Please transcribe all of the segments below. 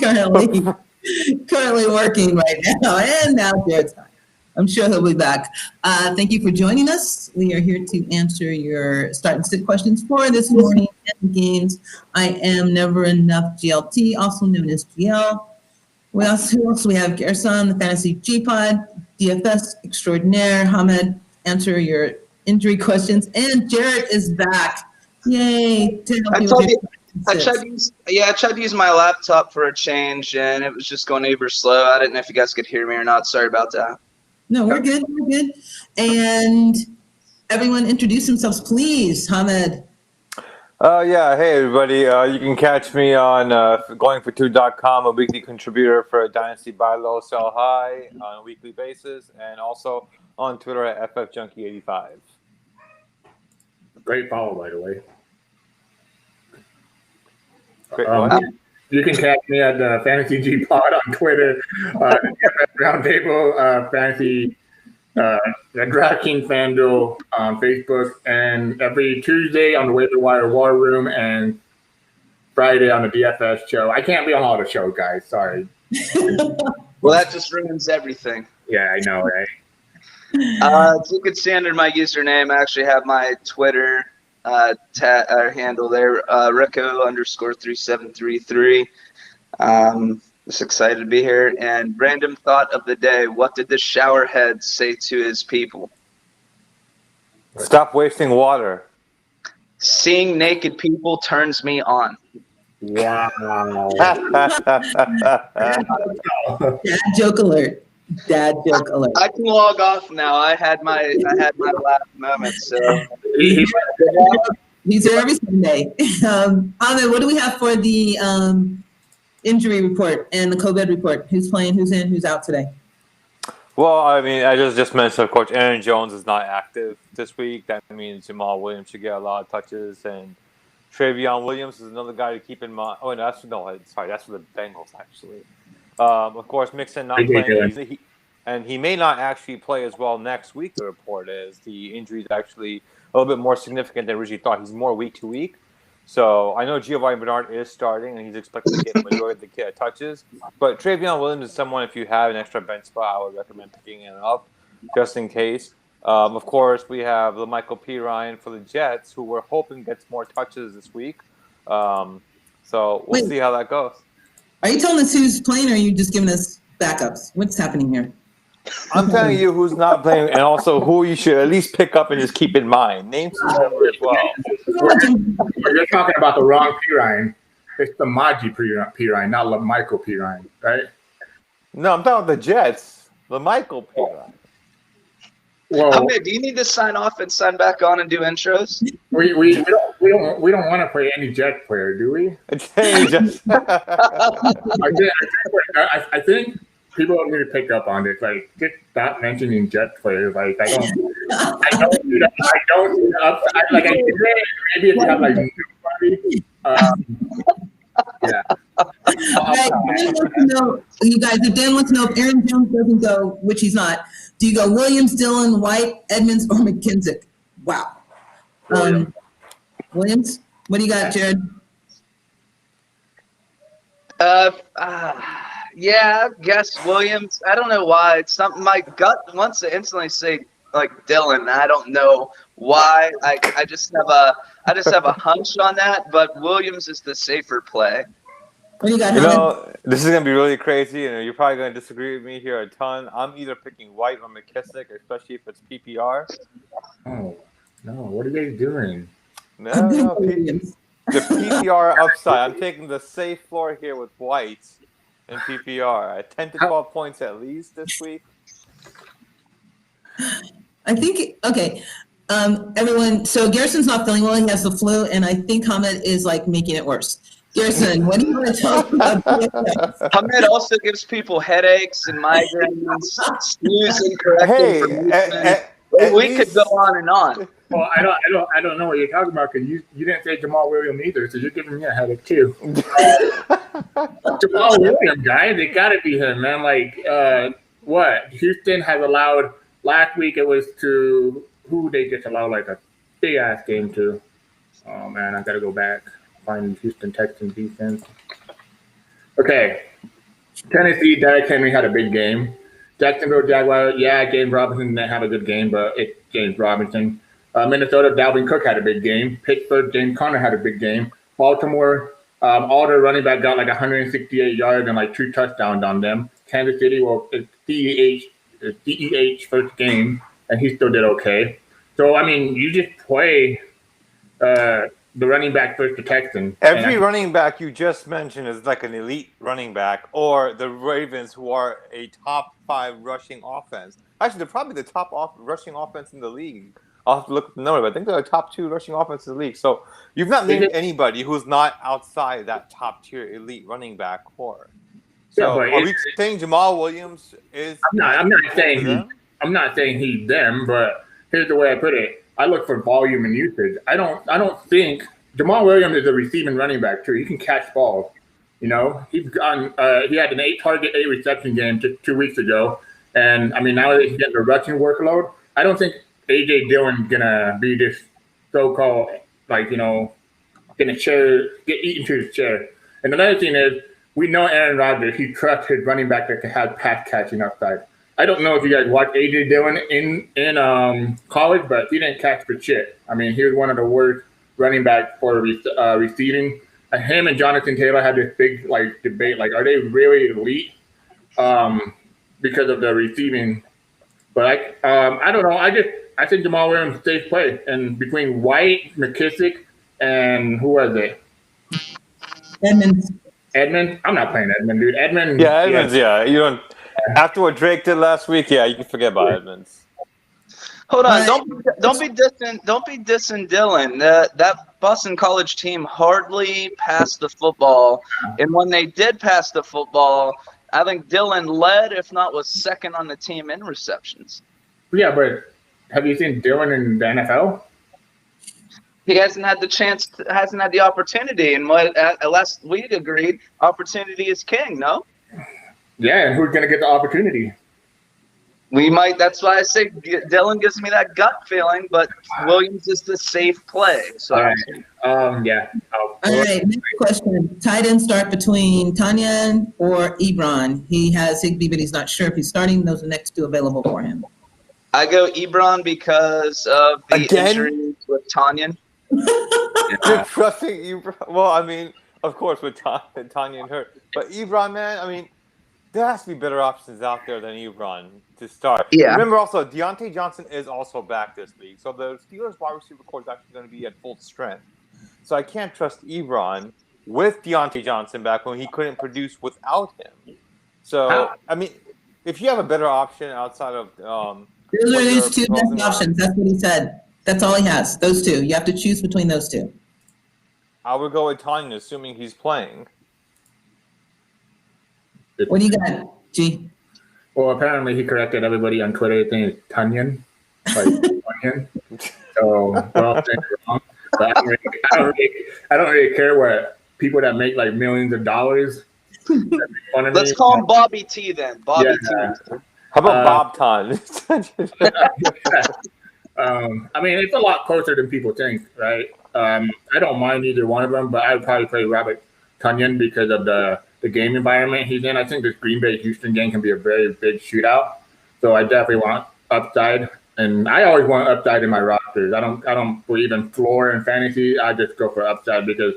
currently working right now. And now Jared's time. I'm sure he'll be back. Thank you for joining us. We are here to answer your start and sit questions for this morning and games. I am Never Enough GLT, also known as GL. Who else? We have Gerson, the Fantasy G-Pod, DFS Extraordinaire, Hamed, answer your injury questions, and Jared is back. Yay! I tried to use my laptop for a change, and it was just going over slow. I didn't know if you guys could hear me or not. Sorry about that. No, we're good. We're good. And everyone introduce themselves, please. Hamed. Hey, everybody. You can catch me on GoingFor2.com, a weekly contributor for Dynasty Buy Low, Sell High on a weekly basis, and also on Twitter at FFJunkie85. Great follow, by the way. Great You can catch me at Fantasy G Pod on Twitter, Roundtable, Fantasy, DraftKings FanDuel on Facebook, and every Tuesday on the Waiver Wire War Room, and Friday on the DFS show. I can't be on all the shows, guys. Sorry. Well, that just ruins everything. Yeah, I know, right? If you could see under my username, I actually have my Twitter handle there, Rico_3733. Just excited to be here. And random thought of the day: what did the showerhead say to his people? Stop wasting water. Seeing naked people turns me on. Wow. Dad joke alert. Dad joke alert. I can log off now. I had my last moment. So he's there every Sunday. Ahmed, what do we have for the injury report and the COVID report? Who's playing? Who's in? Who's out today? Well, I mean, I just mentioned, of course, Aaron Jones is not active this week. That means Jamal Williams should get a lot of touches, and Travion Williams is another guy to keep in mind. Oh, no, that's for the Bengals, actually. Of course, Mixon not playing, and he may not actually play as well next week, the report is. The injury is actually a little bit more significant than originally thought. He's more week to week. So I know Giovanni Bernard is starting, and he's expected to get the majority of the touches. But Travion Williams is someone, if you have an extra bench spot, I would recommend picking it up just in case. Of course, we have Michael P. Ryan for the Jets, who we're hoping gets more touches this week. So we'll see how that goes. Are you telling us who's playing, or are you just giving us backups? What's happening here? I'm telling you who's not playing, and also who you should at least pick up and just keep in mind. Name some number as well. You're talking about the wrong P. Ryan. It's the Maji P. Ryan, not Michael P. Ryan, right? No, I'm talking about the Jets. The Michael P. Ryan. Well, do you need to sign off and sign back on and do intros? We don't want to play any Jet player, do we? I think people need to pick up on this. Like, just stop mentioning Jet players. Like, I don't see the upside. Like, I did it. Maybe if you have like nobody. Yeah. You guys, if Dan wants to know if Aaron Jones doesn't go, which he's not, do you go Williams, Dillon, White, Edmonds, or McKinsick? Wow. Williams, what do you got, Jared? Yeah, I guess Williams. I don't know why. It's something my gut wants to instantly say like Dillon. I don't know why. I just have a hunch on that, but Williams is the safer play. What do you got? This is gonna be really crazy, and you're probably gonna disagree with me here a ton. I'm either picking White or McKissick, especially if it's PPR. Oh no! What are they doing? No, the PPR upside. I'm taking the safe floor here with White and PPR at 10 to 12 points at least this week. I think everyone. So Garrison's not feeling well. He has the flu, and I think Hamed is like making it worse. Garrison, what do you want to tell us about DFS? Hamed also gives people headaches and migraines, snooze incorrect information. We could go on and on. Well, I don't know what you're talking about because you didn't say Jamal Williams either, so you're giving me a headache too. Jamal Williams, guys, it got to be him, man. Like, what Houston has allowed last week? It was to who they just allowed like a big ass game to. Oh man, I got to go back. Find Houston Texans defense. Okay, Tennessee, Derrick Henry had a big game. Jacksonville Jaguars, James Robinson didn't have a good game, but it's James Robinson. Minnesota, Dalvin Cook had a big game. Pittsburgh, James Conner had a big game. Baltimore, all their running back got like 168 yards and like 2 touchdowns on them. Kansas City, it's CEH first game, and he still did okay. So, I mean, you just play the running back versus the Texans. Every running back you just mentioned is like an elite running back, or the Ravens, who are a top 5 rushing offense. Actually, they're probably the top rushing offense in the league. I'll have to look at the number, but I think they're the top 2 rushing offense in the league. So you've not named anybody who's not outside that top tier elite running back core. So are we saying Jamal Williams is? I'm not saying he's them, but here's the way I put it. I look for volume and usage. I don't think Jamal Williams is a receiving running back too. He can catch balls. You know, he had an 8 target, 8 reception game just 2 weeks ago, and I mean now that he's getting the rushing workload, I don't think AJ Dillon's gonna be this so-called gonna get eaten to his chair. And another thing is, we know Aaron Rodgers. He trusts his running back that can have pass catching upside. I don't know if you guys watched AJ Dillon in college, but he didn't catch for shit. I mean, he was one of the worst running backs for receiving. Him and Jonathan Taylor had this big debate. Are they really elite? Because of the receiving. But I don't know. I think Jamal Williams safe play. And between White, McKissick, and who was it? Edmonds? I'm not playing Edmonds, dude. Edmonds. Yeah, Edmonds. Yeah, you don't. After what Drake did last week, you can forget about Edmonds. Hold on, don't be dissing Dillon. That Boston College team hardly passed the football, and when they did pass the football, I think Dillon led, if not was second on the team in receptions. Yeah, but have you seen Dillon in the NFL? He hasn't had the chance, hasn't had the opportunity, and last week agreed, opportunity is king. No. Yeah, and who's going to get the opportunity? We might. That's why I say Dillon gives me that gut feeling, but Williams is the safe play. So. All right. Yeah. All right. Next question. Tight end start between Toney or Ebron. He has Higbee, but he's not sure if he's starting. Those are the next 2 available for him. I go Ebron because of the injuries with Toney. You're trusting Ebron? Well, I mean, of course, with Toney and her. But Ebron, man, I mean, there has to be better options out there than Ebron to start. Yeah. Remember also, Deontay Johnson is also back this week. So the Steelers wide receiver core is actually going to be at full strength. So I can't trust Ebron with Deontay Johnson back when he couldn't produce without him. So, I mean, if you have a better option outside of... those are his 2 best options. That's what he said. That's all he has. Those 2. You have to choose between those 2. I would go with Toney, assuming he's playing. What do you got, G? Well, apparently he corrected everybody on Twitter saying it's Tunyon, like Tunyon. So, well, wrong. But I don't really care what people that make like millions of dollars. Let's call him Bobby T then. Bobby T. How about Bob Ton? I mean, it's a lot closer than people think, right? I don't mind either one of them, but I would probably play Robert Tunyon because of the game environment he's in. I think this Green Bay-Houston game can be a very big shootout. So I definitely want upside. And I always want upside in my rosters. I don't believe in floor and fantasy. I just go for upside because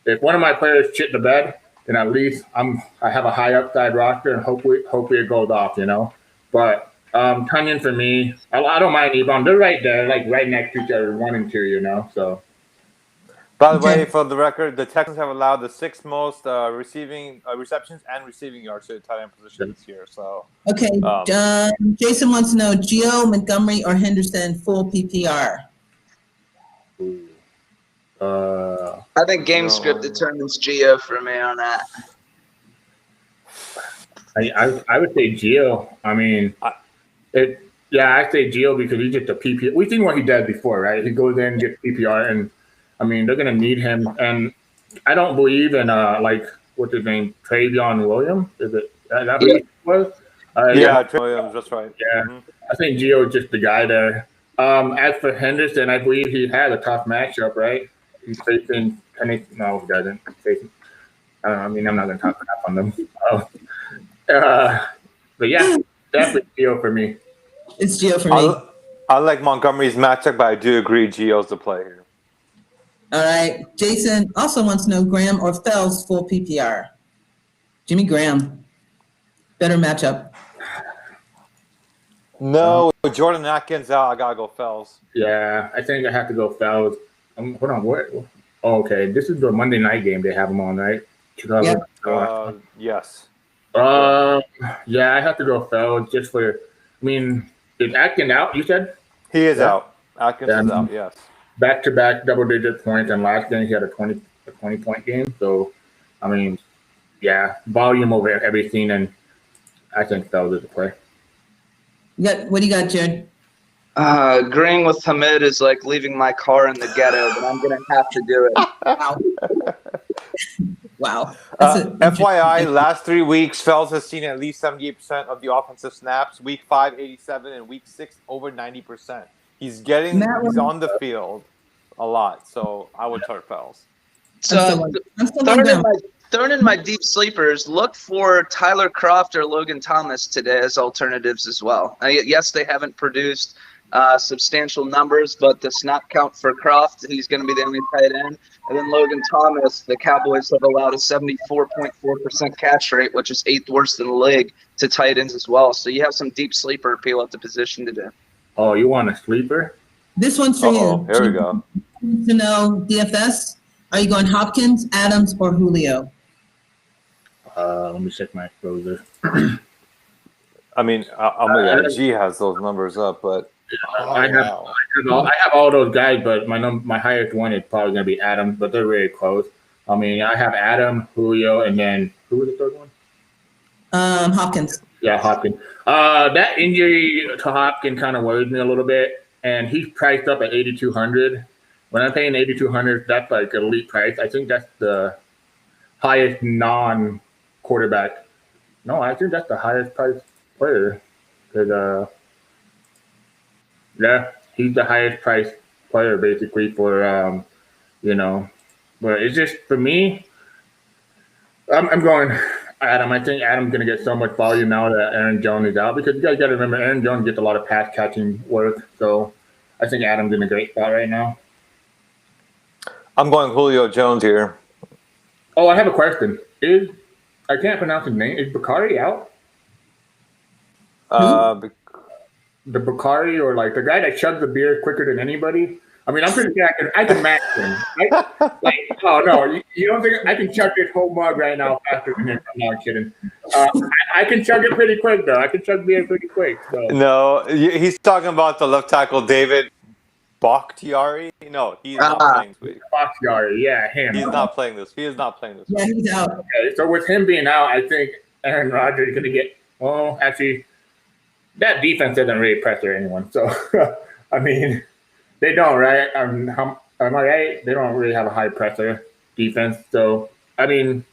if one of my players shit the bed, then at least I have a high upside roster and hopefully it goes off, you know. But Tunyon for me, I don't mind Ebron. They're right there, like right next to each other, 1 and 2, you know. So. By the way, for the record, the Texans have allowed the 6th most receptions and receiving yards to the tight end position this year. So okay, Jason wants to know Gio, Montgomery, or Henderson full PPR. I think game script determines Gio for me on that. I would say Gio. I mean, I say Gio because he's just a PPR. We've seen what he does before, right? He goes in, gets PPR, and I mean, they're going to need him. And I don't believe in, what's his name? Travion Williams? Is that who he was? Travion Williams, that's right. Yeah. Mm-hmm. I think Gio is just the guy there. As for Henderson, I believe he had a tough matchup, right? He's facing – no, he doesn't. I mean, I'm not going to talk enough on them. But yeah, definitely Gio for me. It's Gio for me. I like Montgomery's matchup, but I do agree Gio's the play here. All right. Jason also wants to know Graham or Fells full PPR. Jimmy Graham. Better matchup. No, with Jordan Atkins out, I gotta go Fells. Yeah, I think I have to go Fells. Hold on, what? Oh, okay, this is the Monday night game they have them on, right? Yep. Yes. Yeah, I have to go Fells just for. I mean, is Atkins out? You said he is out. Atkins is out. Yes. Back-to-back double-digit points, and last game he had a 20-point game. So, I mean, yeah, volume over everything, and I think Fells is the play. What do you got, Jared? Agreeing with Hamid is like leaving my car in the ghetto, but I'm going to have to do it. Wow. FYI, last 3 weeks, Fells has seen at least 78% of the offensive snaps. Week 5, 87, and Week 6, over 90%. He's on the field a lot, so I would start Fells. So, throwing in my deep sleepers, look for Tyler Kroft or Logan Thomas today as alternatives as well. Yes, they haven't produced substantial numbers, but the snap count for Kroft, he's going to be the only tight end. And then Logan Thomas, the Cowboys have allowed a 74.4% catch rate, which is 8th worst in the league, to tight ends as well. So you have some deep sleeper appeal at the position today. Oh, you want a sleeper? This one's for you. Here we go. To know DFS, are you going Hopkins, Adams, or Julio? Let me check my exposure. I mean, G has those numbers up, but I have all those guys, but my highest one is probably going to be Adam, but they're really close. I mean, I have Adam, Julio, and then who was the third one? Hopkins. Yeah, Hopkins. That injury to Hopkins kind of worries me a little bit, and he's priced up at 8,200. When I'm paying 8,200, that's like an elite price. I think that's the highest non-quarterback. No, I think that's the highest priced player. Because, yeah, he's the highest priced player basically for, But it's just, for me, I'm going Adam. I think Adam's going to get so much volume now that Aaron Jones is out, because you guys got to remember Aaron Jones gets a lot of pass catching work. So I think Adam's in a great spot right now. I'm going Julio Jones here. Oh, I have a question. I can't pronounce his name. Is Bakari out? The Bakari, or like the guy that chugs the beer quicker than anybody. I mean, I'm pretty sure I can match him. Oh no, you don't think I can chug this whole mug right now faster than him? I'm not kidding. I can chug it pretty quick though. I can chug beer pretty quick. So. No, he's talking about the left tackle David Bakhtiari. No, he's not playing this week. Bakhtiari, yeah, him. He's not playing this. He is not playing this. Yeah, he's out. Okay, so with him being out, I think Aaron Rodgers is going to get. Well, actually, that defense doesn't really pressure anyone. So, I mean, they don't, right? Am I right? They don't really have a high pressure defense. So, I mean,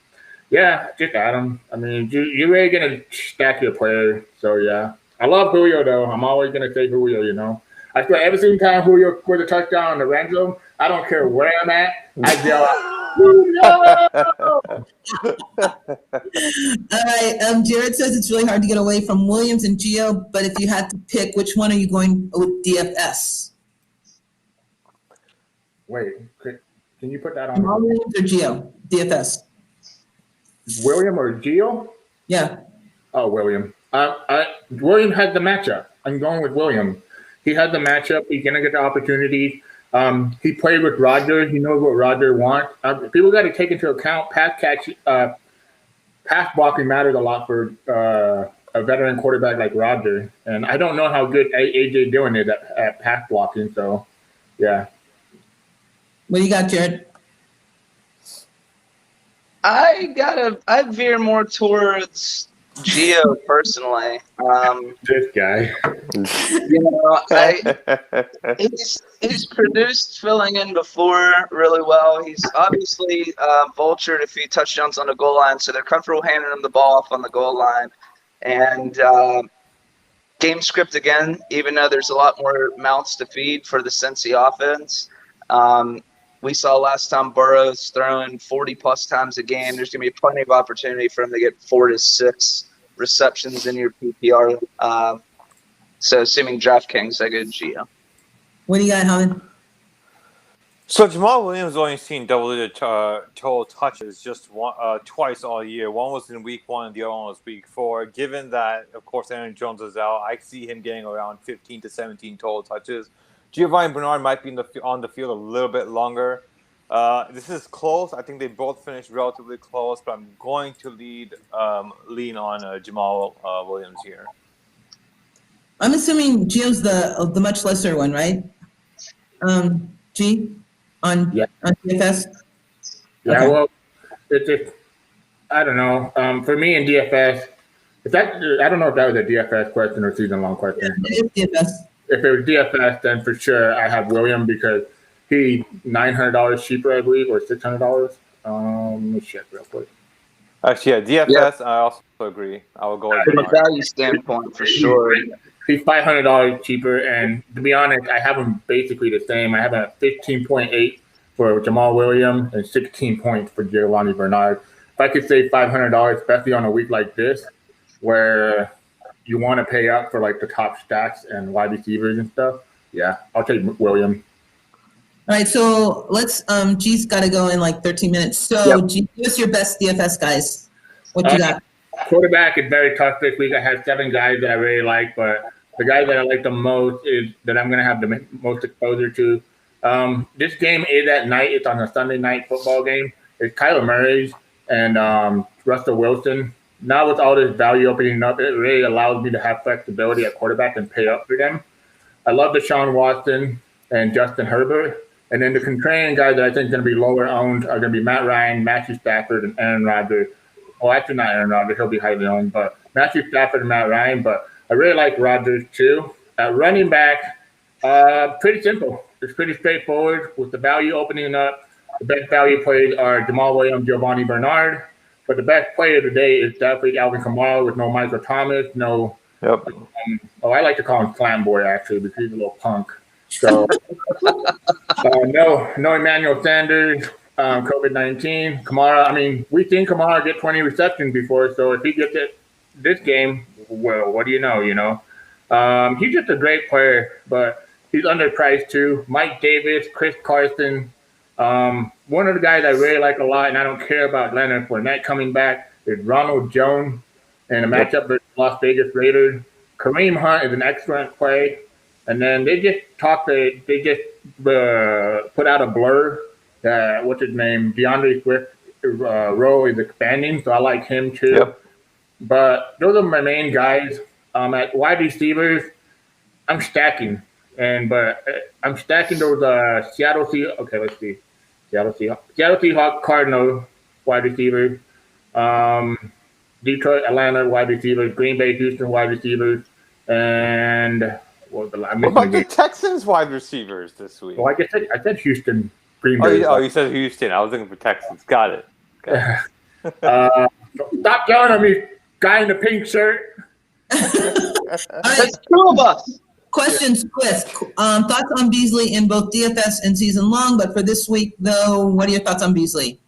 yeah, just Adam. I mean, you're really going to stack your player. So, yeah. I love Julio, though. I'm always going to say Julio, I feel every single time Julio scores a touchdown in the red zone, I don't care where I'm at, I yell out, Julio! All right. Jared says it's really hard to get away from Williams and Gio, but if you had to pick, which one are you going with DFS? Wait, can you put that on? Williams or Gio? DFS. William or Gio? Yeah. Oh, William. William had the matchup. I'm going with William. He had the matchup. He's going to get the opportunity. He played with Rodgers. He knows what Rodgers wants. People got to take into account pass blocking matters a lot for a veteran quarterback like Rodgers. And I don't know how good A.J. Dillon is at pass blocking. So, yeah. What do you got, Jared? I veer more towards Gio personally. This guy. He's produced filling in before really well. He's obviously vultured a few touchdowns on the goal line, so they're comfortable handing him the ball off on the goal line. And game script again, even though there's a lot more mouths to feed for the Cincy offense. We saw last time Burrow's throwing 40-plus times a game. There's going to be plenty of opportunity for him to get 4 to 6 receptions in your PPR. So assuming DraftKings, I go Gio. What do you got, Helen? So Jamal Williams only seen double-digit total touches just twice all year. One was in week 1, and the other one was week 4. Given that, of course, Aaron Jones is out, I see him getting around 15 to 17 total touches. Giovanni Bernard might be on the field a little bit longer. This is close. I think they both finished relatively close, but I'm going to lean on Jamal Williams here. I'm assuming Gio's the much lesser one, right? G on DFS. Yeah, Okay. well, it's just, I don't know. For me in DFS, I don't know if that was a DFS question or season long question. It is DFS. If it was DFS, then for sure I have William because he $900 cheaper, I believe, or $600. Let me check real quick. Actually, yeah, DFS, I also agree. I will go with From a Bernard. value standpoint, for sure. He's $500 cheaper, and to be honest, I have him basically the same. I have a 15.8 for Jamal Williams and 16 points for Giovanni Bernard. If I could save $500, especially on a week like this, where you want to pay up for like the top stacks and wide receivers and stuff, yeah, I'll take Williams. All right, so let's. G's got to go in like 13 minutes. So, Yep. G, what's your best DFS guys? What you got? Quarterback is very tough this week. I have 7 guys that I really like, but the guy that I like the most is that I'm going to have the most exposure to. This game is at night. It's on a Sunday night football game. It's Kyler Murray's and Russell Wilson. Now with all this value opening up, it really allows me to have flexibility at quarterback and pay up for them. I love Deshaun Watson and Justin Herbert. And then the contrarian guys that I think are going to be lower owned are going to be Matt Ryan, Matthew Stafford, and Aaron Rodgers. Well, actually not Aaron Rodgers. He'll be highly owned. But Matthew Stafford and Matt Ryan. But I really like Rodgers too. At running back, pretty simple. It's pretty straightforward with the value opening up. The best value plays are Jamal Williams, Giovanni Bernard. But the best player today is definitely Alvin Kamara with no Michael Thomas, no. Yep. I like to call him Slam Boy actually because he's a little punk. So no Emmanuel Sanders, COVID-19, Kamara. I mean, we've seen Kamara get 20 receptions before, so if he gets it this game, well, what do you know? He's just a great player, but he's underpriced too. Mike Davis, Chris Carson. One of the guys I really like a lot, and I don't care about Leonard Fournette coming back, is Ronald Jones in a matchup versus Las Vegas Raiders. Kareem Hunt is an excellent play. And then they just put out a blur that, what's his name, DeAndre Swift role is expanding, so I like him too. Yep. But those are my main guys. At wide receivers, I'm stacking. But I'm stacking those Seattle Seahawks Cardinals wide receivers, Detroit, Atlanta wide receivers, Green Bay, Houston wide receivers, and what about the Texans wide receivers this week? Well, I said Houston, Green Bay. You said Houston. I was looking for Texans. Got it. Stop yelling at me, guy in the pink shirt. That's 2 of us. Questions, Chris. Thoughts on Beasley in both DFS and season long, but for this week, though, what are your thoughts on Beasley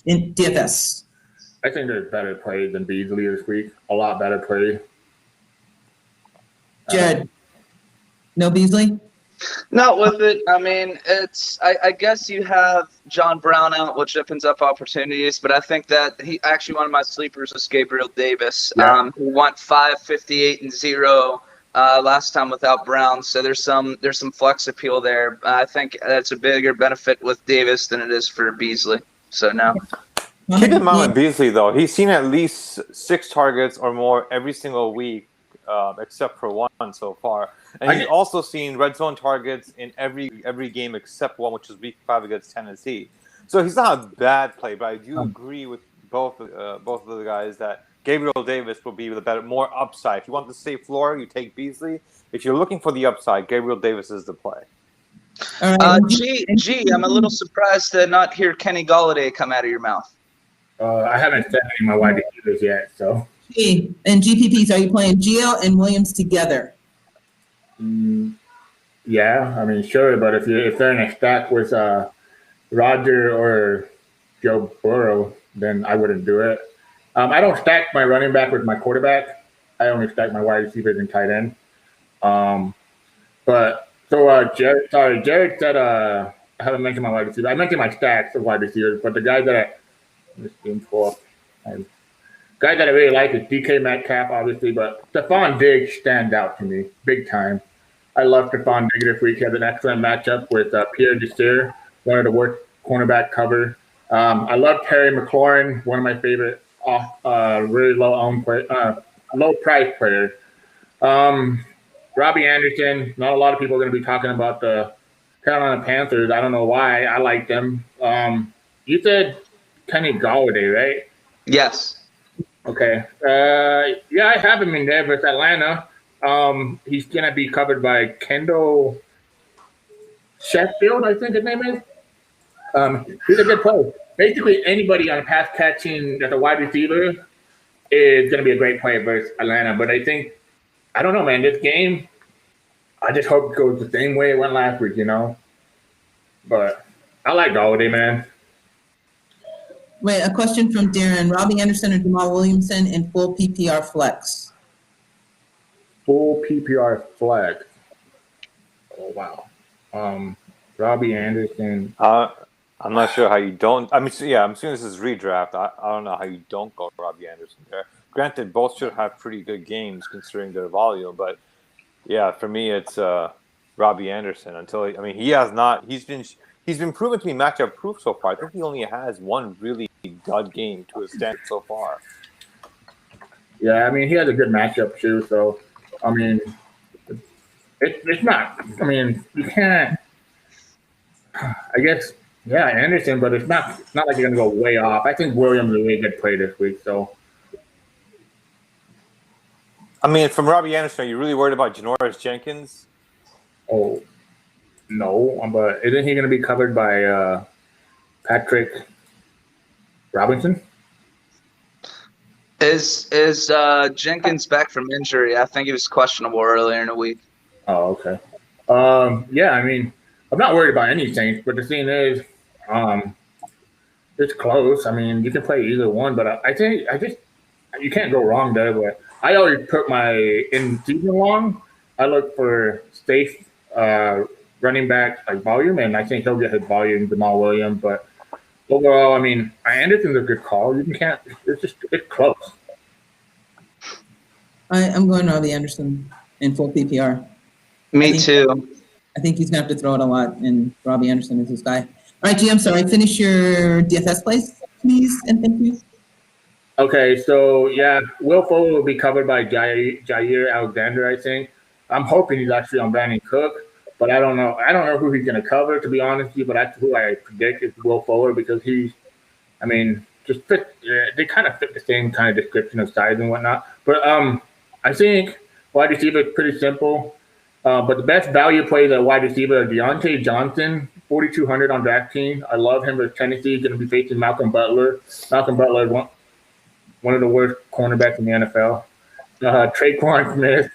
in DFS? I think there's better plays than Beasley this week. A lot better plays. Jared, no Beasley? Not with it. I mean, I guess you have John Brown out, which opens up opportunities, but I think that one of my sleepers was Gabriel Davis, who went 5.58-0 last time without Brown. So there's some flex appeal there. I think that's a bigger benefit with Davis than it is for Beasley. So no. Keep in mind with Beasley, though, he's seen at least 6 targets or more every single week, except for one so far. And he's also seen red zone targets in every game except one, which is week 5 against Tennessee. So he's not a bad play, but I do agree with both of the guys that Gabriel Davis will be the more upside. If you want the safe floor, you take Beasley. If you're looking for the upside, Gabriel Davis is the play. I'm a little surprised to not hear Kenny Golladay come out of your mouth. I haven't said any of my wide receivers yet, so. G, and GPPs, are you playing Gio and Williams together? Yeah, I mean, sure, but if they're in a stack with Roger or Joe Burrow, then I wouldn't do it. I don't stack my running back with my quarterback. I only stack my wide receivers and tight end. Jared said I haven't mentioned my wide receiver. I mentioned my stacks of wide receivers, but the guy that guy that I really like is DK Metcalf, obviously, but Stephon Diggs stands out to me big time. I love Stephon Diggs this week. He has an excellent matchup with Pierre Desir, one of the worst cornerback cover. I love Terry McLaurin, one of my favorite really low price players. Robbie Anderson, not a lot of people are going to be talking about the Carolina Panthers. I don't know why. I like them. You said Kenny Galladay, right? Yes. Okay. Yeah, I have him in there versus Atlanta. He's going to be covered by Kendall Sheffield, I think his name is. He's a good player. Basically, anybody on a pass catching that's a wide receiver is going to be a great player versus Atlanta. But I don't know, man. This game, I just hope it goes the same way it went last week, But I like Galladay, man. Wait, a question from Darren. Robbie Anderson or Jamal Williamson in full PPR flex? Full PPR flex. Oh, wow. Robbie Anderson. I'm not sure how you don't. I'm assuming this is redraft. I don't know how you don't go Robbie Anderson there. Granted, both should have pretty good games considering their volume, but yeah, for me, it's Robbie Anderson. He has not. He's been proven to be matchup proof so far. I think he only has one really dud game to his standard so far. Yeah, he has a good matchup too. So, it's not. You can't. I guess. Yeah, Anderson, but it's not like you're gonna go way off. I think Williams is a really good play this week. So, from Robbie Anderson, are you really worried about Janoris Jenkins? Oh, no, but isn't he gonna be covered by Patrick Robinson? Is Jenkins back from injury? I think he was questionable earlier in the week. Oh, okay. Yeah, I'm not worried about any Saints, but the thing is, it's close. You can play either one, but I think you can't go wrong there. But I always put my in season long. I look for safe running back like volume, and I think he'll get his volume, Jamal Williams. But overall, Anderson's a good call. It's close. I'm going Robbie Anderson in full PPR. Me too. I think he's going to have to throw it a lot, and Robbie Anderson is his guy. All right, GM, sorry, finish your DFS plays, please, and thank you. Okay, so, yeah, Will Fuller will be covered by Jair Alexander, I think. I'm hoping he's actually on Brandon Cook, but I don't know. I don't know who he's going to cover, to be honest with you, but that's who I predict is Will Fuller because he's, just fit. They kind of fit the same kind of description of size and whatnot. But I think wide receiver is pretty simple. But the best value plays at wide receiver are Deontay Johnson, 4,200 on DraftKings. I love him versus Tennessee. He's going to be facing Malcolm Butler. Malcolm Butler is one of the worst cornerbacks in the NFL. Traquan Smith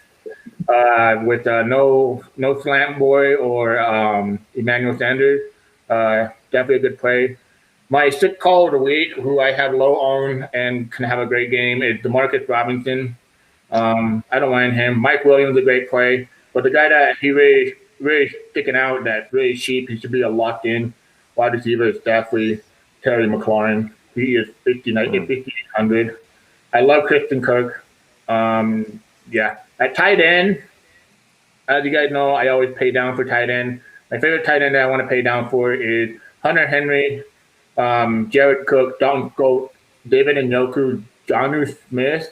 with no slant boy or Emmanuel Sanders. Definitely a good play. My sick call of the week, who I have low on and can have a great game, is DeMarcus Robinson. I don't mind him. Mike Williams is a great play. But the guy that he really sticking out, that's really cheap, he should be a locked-in wide receiver is definitely Terry McLaurin. He is 5,800. I love Christian Kirk. Yeah. At tight end, as you guys know, I always pay down for tight end. My favorite tight end that I want to pay down for is Hunter Henry, Jared Cook, Dalton Schultz, David Njoku, Jonnu Smith.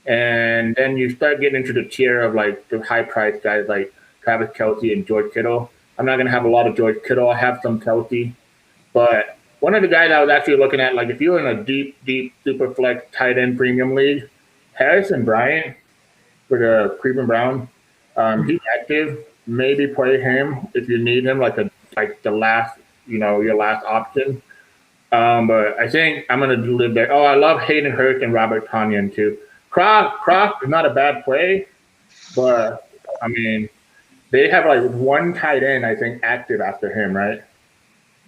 And then you start getting into the tier of like the high price guys like Travis Kelce and George Kittle. I'm not going to have a lot of George Kittle. I have some Kelce. But one of the guys I was actually looking at, like if you're in a deep super flex tight end premium league, Harrison Bryant for the Cleveland Browns, he's active. Maybe play him if you need him, like the last, your last option. But I think I'm going to live there. Oh, I love Hayden Hurst and Robert Tonyan too. Croc is not a bad play, but they have like one tight end I think active after him, right?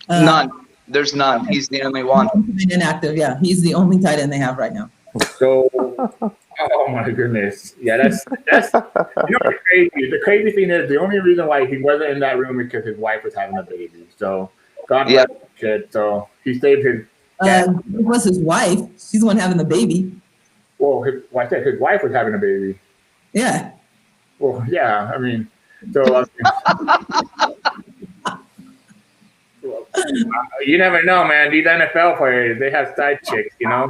None. There's none. He's the only one. Inactive, yeah. He's the only tight end they have right now. So, oh my goodness, yeah, that's what's crazy. The crazy thing is the only reason why he wasn't in that room is because his wife was having a baby. So God bless his kid. So he saved his. It was his wife. She's the one having the baby. Well, I said his wife was having a baby. Yeah. Well, yeah. I mean, so. You never know, man. These NFL players, they have side chicks, you know.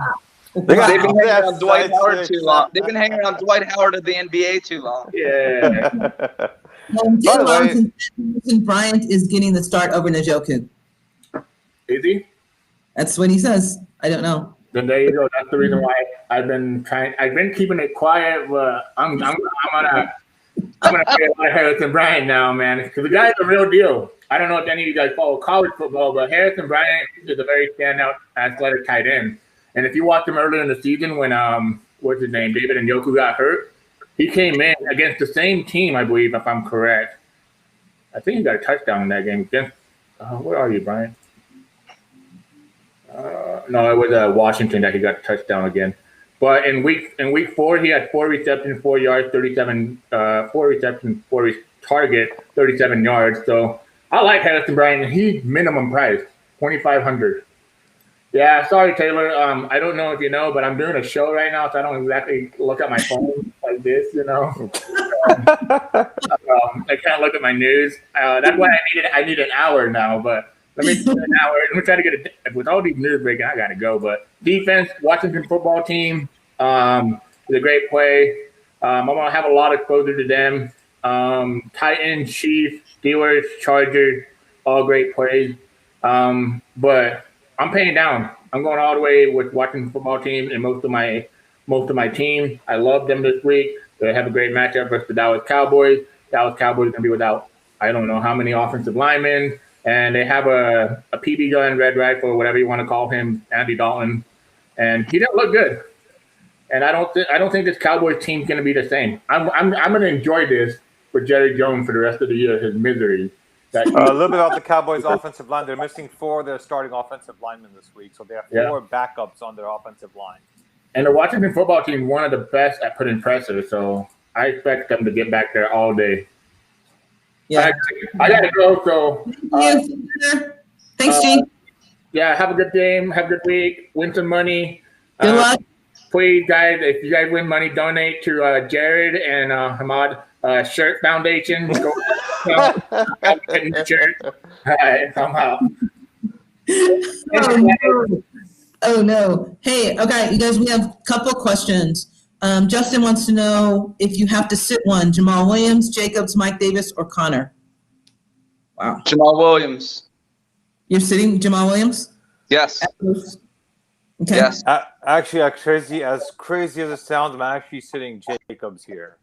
They've been hanging on Dwight Howard too long. They've been hanging on Dwight Howard of the NBA too long. Yeah. Bryant is getting the start over Njoku. Is he? That's what he says. I don't know. Then there you go. That's the reason why I've been keeping it quiet, but I'm gonna play a lot of Harrison Bryant now, man, because the guy's a real deal. I don't know if any of you guys follow college football, but Harrison Bryant is a very standout athletic tight end. And if you watched him earlier in the season when what's his name, David Njoku got hurt, he came in against the same team, I believe, if I'm correct. I think he got a touchdown in that game. Where are you, Brian? No, it was Washington that he got a touchdown again. But in week 4, he had 4 receptions, 4 yards, 4 receptions, 4 target, 37 yards. So I like Harrison Bryant. He's minimum price, $2,500. Yeah, sorry, Taylor. I don't know if you know, but I'm doing a show right now, so I don't exactly look at my phone like this, you know. I can't look at my news. That's why I need an hour now, but let me do an hour. Let me try to get it. With all these news breaking, I got to go. But defense, Washington football team is a great play. I'm going to have a lot of exposure to them. Titans, Chiefs, Steelers, Chargers, all great plays. But I'm paying down. I'm going all the way with Washington football team and most of my team. I love them this week. They have a great matchup versus the Dallas Cowboys. Dallas Cowboys are going to be without I don't know how many offensive linemen, and they have a PB gun, red rifle, or whatever you want to call him, Andy Dalton, and he didn't look good. And I don't think this Cowboys team's going to be the same. I'm going to enjoy this for Jerry Jones for the rest of the year, his misery. A little bit about the Cowboys' offensive line. They're missing 4 of their starting offensive linemen this week, so they have 4 backups on their offensive line. And the Washington football team is one of the best at putting pressure, so I expect them to get back there all day. Yeah, I got to go. So thanks, Gene. Yeah, have a good game. Have a good week. Win some money. Good luck. Please, guys, if you guys win money, donate to Jared and Hamad Shirt Foundation. Go shirt. All right, I'm out. Oh no! Hey, okay, you guys, we have a couple questions. Justin wants to know if you have to sit one: Jamal Williams, Jacobs, Mike Davis, or Connor. Wow. Jamal Williams. You're sitting Jamal Williams? Yes. Okay. Yes. Actually, as crazy as it sounds, I'm actually sitting Jacobs here.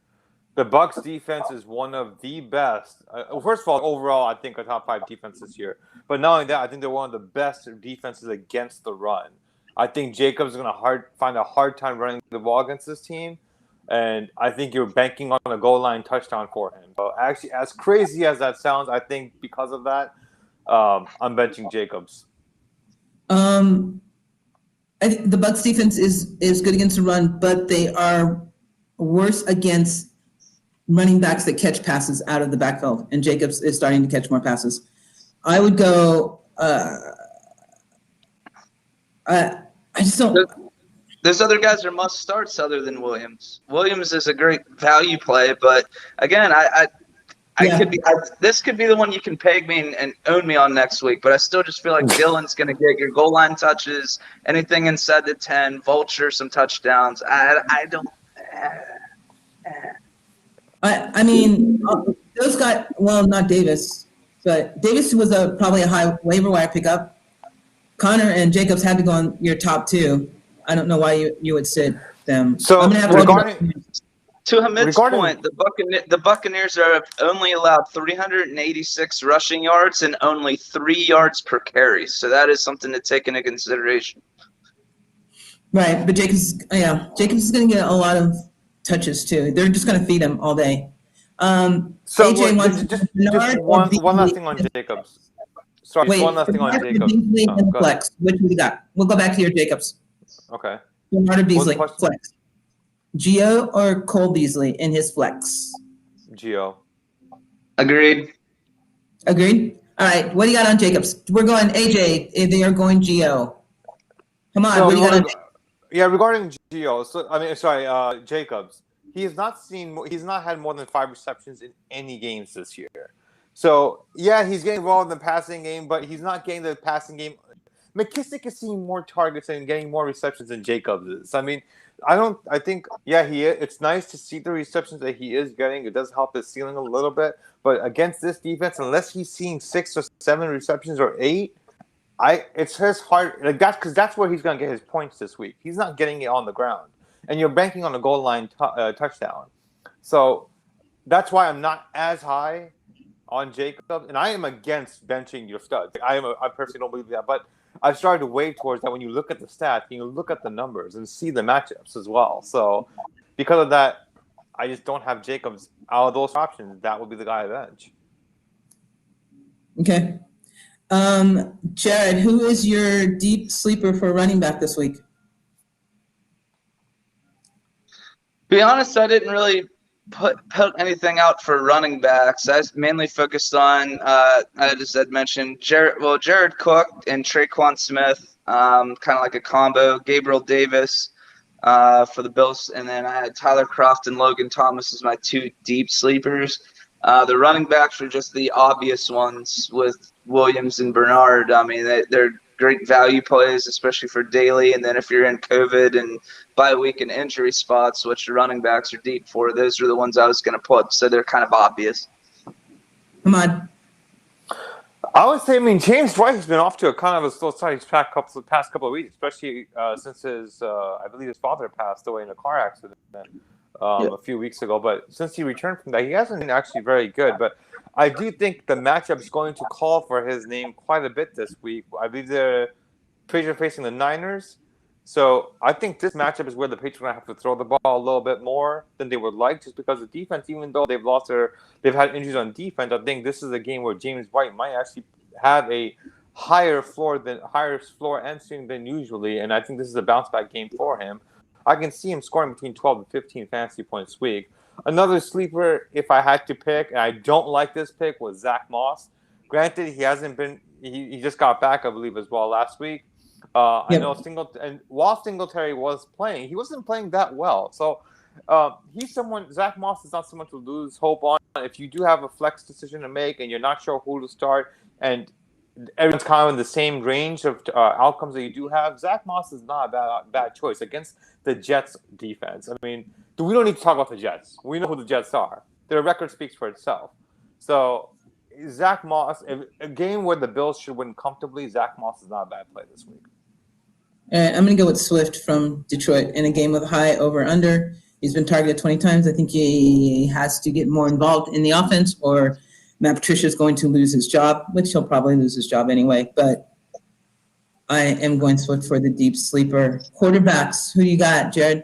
The Bucs defense is one of the best. First of all, overall, I think a top 5 defense this year. But not only that, I think they're one of the best defenses against the run. I think Jacobs is going to find a hard time running the ball against this team. And I think you're banking on a goal line touchdown for him. So actually, as crazy as that sounds, I think because of that, I'm benching Jacobs. I think the Bucs defense is good against the run, but they are worse against running backs that catch passes out of the backfield, and Jacobs is starting to catch more passes. I would go. I just don't. There's other guys that are must starts other than Williams. Williams is a great value play, but again, this could be the one you can peg me and own me on next week. But I still just feel like Dylan's going to get your goal line touches, anything inside the 10, vulture some touchdowns. I don't. I mean, those got not Davis, but Davis was probably a high waiver wire pickup. Connor and Jacobs had to go on your top 2. I don't know why you would sit them. So I'm gonna have to Hamid's point, the Buccaneers have only allowed 386 rushing yards and only 3 yards per carry. So that is something to take into consideration. Right, but Jacobs is going to get a lot of touches too. They're just going to feed him all day. So AJ just one last thing on Jacobs. Sorry, Wait, one last thing on Jacobs. Beasley Oh, and go ahead. flex. Which we got? We'll go back to your Jacobs. Okay. Bernard What was the Beasley, question? flex. Gio or Cole Beasley in his flex? Gio. Agreed. Agreed? All right. What do you got on Jacobs? We're going AJ. They are going Gio. Come on. So What do you got on yeah, regarding Gio, Jacobs, he's not had more than 5 receptions in any games this year. So yeah, he's getting involved in the passing game, but he's not getting the passing game. McKissick is seeing more targets and getting more receptions than Jacobs is. I mean, I think it's nice to see the receptions that he is getting. It does help his ceiling a little bit, but against this defense, unless he's seeing 6 or 7 receptions or 8, it's his hard, like that's where he's going to get his points this week. He's not getting it on the ground, and you're banking on a goal line touchdown. So that's why I'm not as high on Jacobs, and I am against benching your studs. I personally don't believe that, but I've started to wave towards that when you look at the stats, and you look at the numbers and see the matchups as well. So because of that, I just don't have Jacobs out of those options. That would be the guy I bench. Okay. Jared, who is your deep sleeper for running back this week? Be honest, I didn't really put anything out for running backs. I mainly focused on, as Ed mentioned, Jared Cook and Traquan Smith, kind of like a combo. Gabriel Davis for the Bills, and then I had Tyler Kroft and Logan Thomas as my 2 deep sleepers. The running backs are just the obvious ones with Williams and Bernard. I mean, they're great value plays, especially for daily. And then if you're in COVID and bye week and injury spots, which the running backs are deep for, those are the ones I was going to put. So they're kind of obvious. Come on. I would say, James White has been off to a kind of a slow start these past couple of weeks, especially since I believe his father passed away in a car accident a few weeks ago. But since he returned from that, he hasn't been actually very good. But I do think the matchup is going to call for his name quite a bit this week. I believe the Patriots are facing the Niners. So I think this matchup is where the Patriots are going to have to throw the ball a little bit more than they would like, just because the defense, even though they've had injuries on defense, I think this is a game where James White might actually have a higher floor and ceiling than usually, and I think this is a bounce back game for him. I can see him scoring between 12 and 15 fantasy points a week. Another sleeper, if I had to pick, and I don't like this pick, was Zack Moss. Granted, he just got back, I believe, as well last week. I know while Singletary was playing, he wasn't playing that well. So Zack Moss is not someone to lose hope on. If you do have a flex decision to make and you're not sure who to start, and everyone's kind of in the same range of outcomes that you do have, Zack Moss is not a bad choice against the Jets defense. I mean, we don't need to talk about the Jets. We know who the Jets are. Their record speaks for itself. So Zack Moss, a game where the Bills should win comfortably, Zack Moss is not a bad play this week. I'm going to go with Swift from Detroit in a game with high over-under. He's been targeted 20 times. I think he has to get more involved in the offense, or Matt Patricia is going to lose his job, which he'll probably lose his job anyway. But I am going Swift for the deep sleeper. Quarterbacks, who do you got, Jared?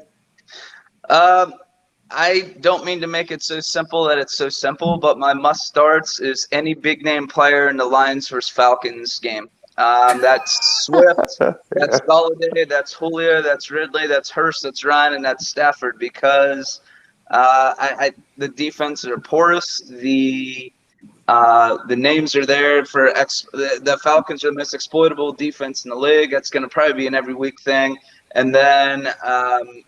I don't mean to make it so simple that it's so simple, but my must-starts is any big-name player in the Lions versus Falcons game. That's Swift, that's Golladay, that's Julio, that's Ridley, that's Hurst, that's Ryan, and that's Stafford, because the defenses are porous. The names are there for the Falcons are the most exploitable defense in the league. That's going to probably be an every week thing. And then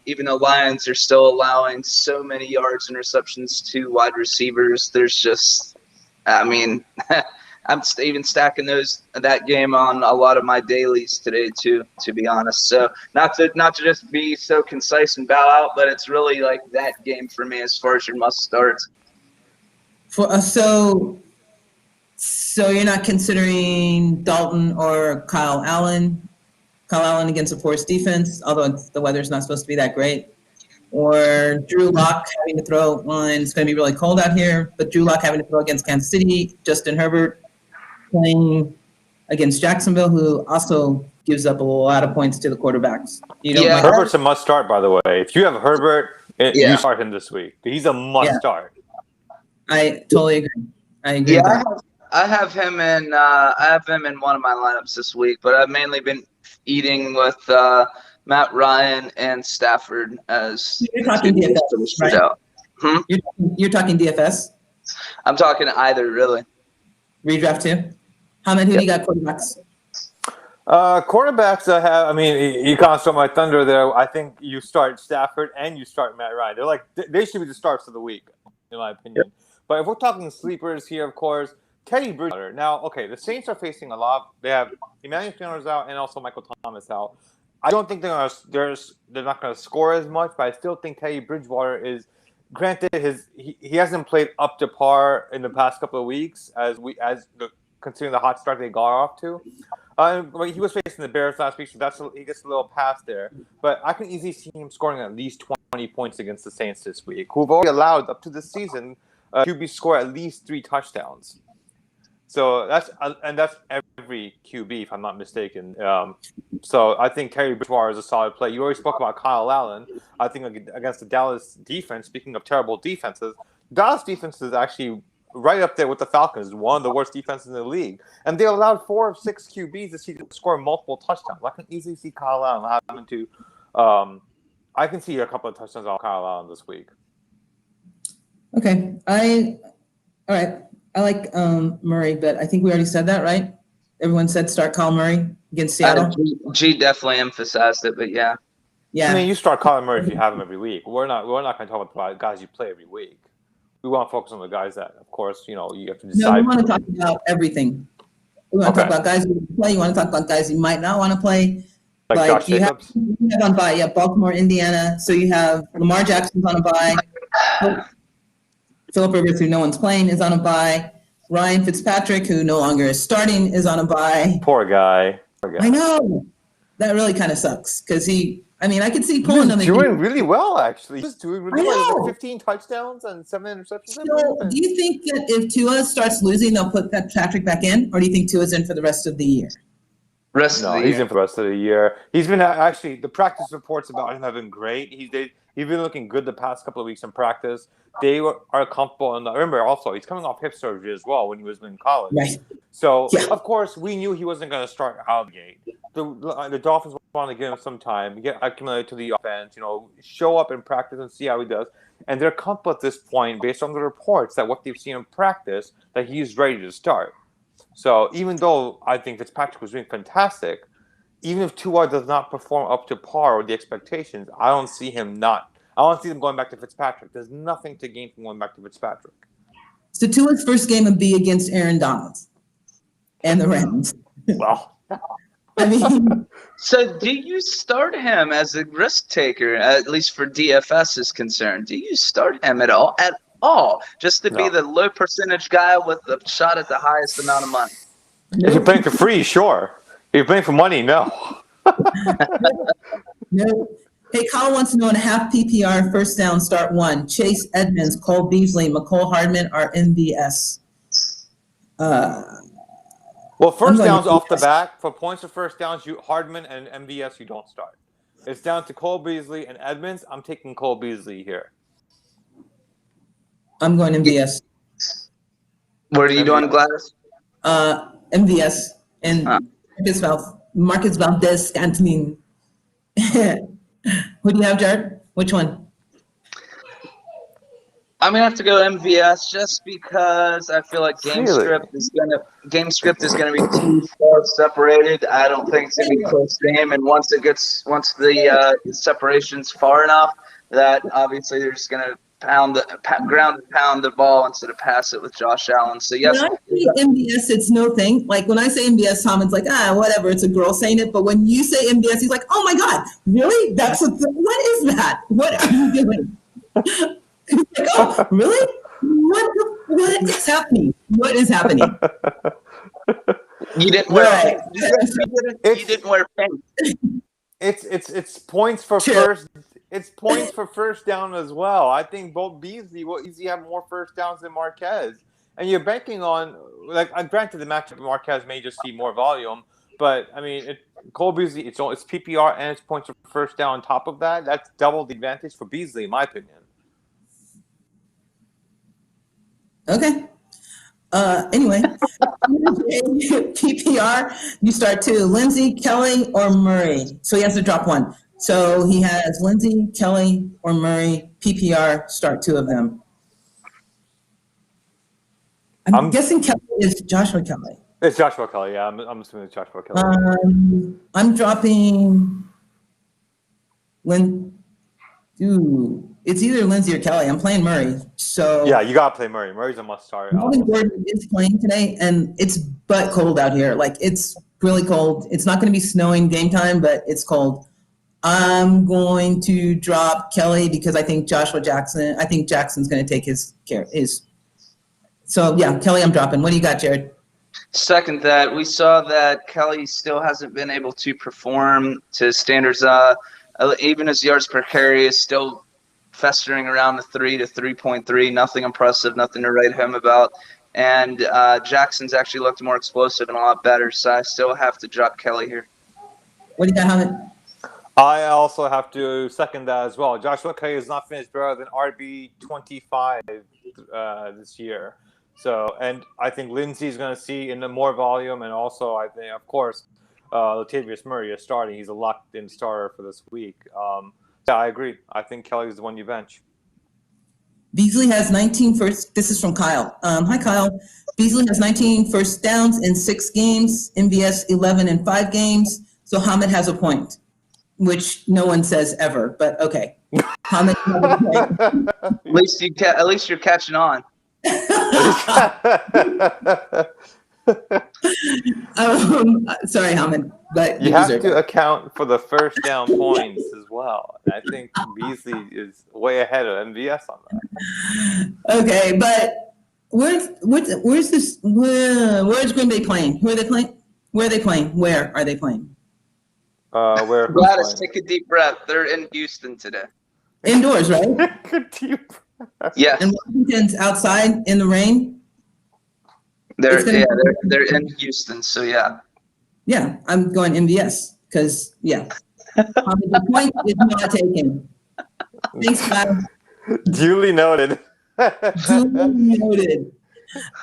even though Lions are still allowing so many yards and receptions to wide receivers, there's just, I'm even stacking that game on a lot of my dailies today too, to be honest. So not to just be so concise and bow out, but it's really like that game for me as far as your must starts. So you're not considering Dalton or Kyle Allen? Kyle Allen against a porous defense, although the weather's not supposed to be that great. Or Drew Lock having to throw on, it's going to be really cold out here, but Drew Lock having to throw against Kansas City, Justin Herbert playing against Jacksonville, who also gives up a lot of points to the quarterbacks. Herbert's a must start, by the way. If you have Herbert, you start him this week. He's a must start. I totally agree. I agree. Yeah, I have him in one of my lineups this week, but I've mainly been eating with Matt Ryan and Stafford as You're talking DFS, right? You're talking DFS. I'm talking either, really. Redraft too. Who do you got quarterbacks? Quarterbacks I have. I mean, you kind of stole my thunder there. I think you start Stafford and you start Matt Ryan. They're like they should be the starts of the week, in my opinion. Yep. But if we're talking sleepers here, of course, Teddy Bridgewater. Now, okay, the Saints are facing a lot. They have Emmanuel Sanders out and also Michael Thomas out. I don't think they're not going to score as much, but I still think Teddy Bridgewater is. Granted, he hasn't played up to par in the past couple of weeks considering the hot start they got off to. But he was facing the Bears last week, so he gets a little pass there. But I can easily see him scoring at least 20 points against the Saints this week, who've already allowed up to this season QB score at least 3 touchdowns. So that's every QB, if I'm not mistaken. So I think Teddy Bridgewater is a solid play. You already spoke about Kyle Allen. I think against the Dallas defense, speaking of terrible defenses, Dallas defense is actually right up there with the Falcons, one of the worst defenses in the league. And they allowed 4 of 6 QBs this season to score multiple touchdowns. I can easily see Kyle Allen having to I can see a couple of touchdowns on Kyle Allen this week. Okay. All right. I like Murray, but I think we already said that, right? Everyone said start Kyle Murray against Seattle. G definitely emphasized it, but yeah. Yeah. I mean, you start Kyle Murray if you have him every week. We're not going to talk about guys you play every week. We want to focus on the guys that, of course, you have to decide. No, we want to talk about everything. We want to talk about guys who play. You want to talk about guys you might not want to play. Like Josh Jacobs? You have on bye. Yeah, Baltimore, Indiana. So you have Lamar Jackson's on a bye. Phillip Rivers, who no one's playing, is on a bye. Ryan Fitzpatrick, who no longer is starting, is on a bye. Poor guy. I know. That really kind of sucks because I could see pulling them. He's doing really well, actually. He's doing really well. Like 15 touchdowns and 7 interceptions. So, do you think that if Tua starts losing, they'll put Patrick back in, or do you think Tua's in for the rest of the year? He's in for the rest of the year. He's been actually the practice reports about him have been great. He's been looking good the past couple of weeks in practice. They are comfortable, and remember also he's coming off hip surgery as well when he was in college. Right. So of course we knew he wasn't going to start out of the gate. The Dolphins want to give him some time, get acclimated to the offense, show up in practice and see how he does. And they're comfortable at this point, based on the reports that what they've seen in practice, that he's ready to start. So even though I think Fitzpatrick was doing fantastic, even if Tua does not perform up to par with the expectations, I don't see them going back to Fitzpatrick. There's nothing to gain from going back to Fitzpatrick. So Tua's first game would be against Aaron Donald and the Rams. Well, so do you start him as a risk taker, at least for DFS is concerned? Do you start him at all? Just to be the low percentage guy with the shot at the highest amount of money? If you're playing for free, sure. If you're playing for money, no. No. Hey, Kyle wants to know in a half PPR first down, start 1. Chase Edmonds, Cole Beasley, McCole Hardman are MVS. Well, first downs off the back. For points of first downs, Hardman and MVS you don't start. It's down to Cole Beasley and Edmonds. I'm taking Cole Beasley here. I'm going MVS. What are you doing, Gladys? MVS and Marcus Valdez-Scantling. Who do you have, Jared? Which one? I'm gonna have to go MVS just because I feel like game script is gonna be too far separated. I don't think it's gonna be a close game, and once the separation's far enough, that obviously they're just gonna pound the ball instead of pass it with Josh Allen. So yes, when I say MVS, it's no thing. Like when I say MVS, Tom's like, whatever, it's a girl saying it. But when you say MVS, he's like, oh my God, really? What is that? What are you doing? He's like, oh, really? What is happening? What is happening? You didn't wear you didn't wear pants. It's points for first. It's points for first down as well. I think both Beasley will easily have more first downs than Marquez. And you're banking on, granted the matchup Marquez may just see more volume, but I mean, Cole Beasley, it's PPR and it's points for first down on top of that. That's double the advantage for Beasley, in my opinion. Okay. Anyway, PPR, you start two. Lindsay, Kelly, or Murray. So he has to drop one. So he has Lindsay, Kelly, or Murray. PPR, start two of them. I'm guessing Kelly is Joshua Kelly. It's Joshua Kelly. Yeah, I'm assuming it's Joshua Kelly. I'm dropping it's either Lindsay or Kelly. I'm playing Murray. So yeah, you gotta play Murray. Murray's a must start. Melvin Gordon is playing today, and it's butt cold out here. Like, it's really cold. It's not going to be snowing game time, but it's cold. I'm going to drop Kelly because I think Jackson's going to take his. So yeah, Kelly, I'm dropping. What do you got, Jared? Second that. We saw that Kelly still hasn't been able to perform to standards. Even his yards per carry is still festering around the 3 to 3.3. Nothing impressive, nothing to write home about. And Jackson's actually looked more explosive and a lot better, so I still have to drop Kelly here. What do you got, Hamid? I also have to second that as well. Joshua Kelly has not finished better than RB 25 this year. So, and I think Lindsay's going to see in the more volume, and also I think, of course, Latavius Murray is starting. He's a locked-in starter for this week. Yeah, I agree. I think Kelly's the one you bench. Beasley has 19 first. This is from Kyle. Hi, Kyle. Beasley has 19 first downs in 6 games. MVS 11 in 5 games. So Hamid has a point, which no one says ever. But okay, Hamid has a point. At least you're catching on. Sorry, Hamid, but you have to account for the first down points as well. And I think Beasley is way ahead of MVS on that. Okay, but where's this? Where's Green Bay playing? Who are they playing? Where are they playing? Where are they playing? Where? Gladys, take a deep breath. They're in Houston today. Indoors, right? Yeah. And Washington's outside in the rain. They're in Houston, so yeah. Yeah, I'm going MVS because the point is not taken. Thanks, guys. Duly noted. Duly noted.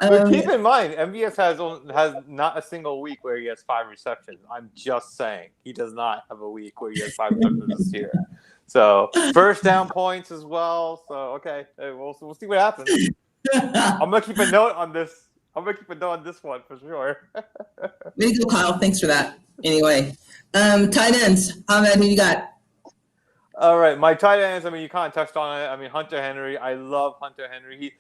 But keep in mind, MVS has not a single week where he has 5 receptions. I'm just saying, he does not have a week where he has 5 receptions this year. So first down points as well. So okay, we'll see what happens. I'm gonna keep a note on this. I'm going to keep a note on this one for sure. Way to go, Kyle. Thanks for that. Anyway, tight ends. Ahmed, who you got? All right, my tight ends, I mean, you kind of touched on it. I mean, Hunter Henry. I love Hunter Henry.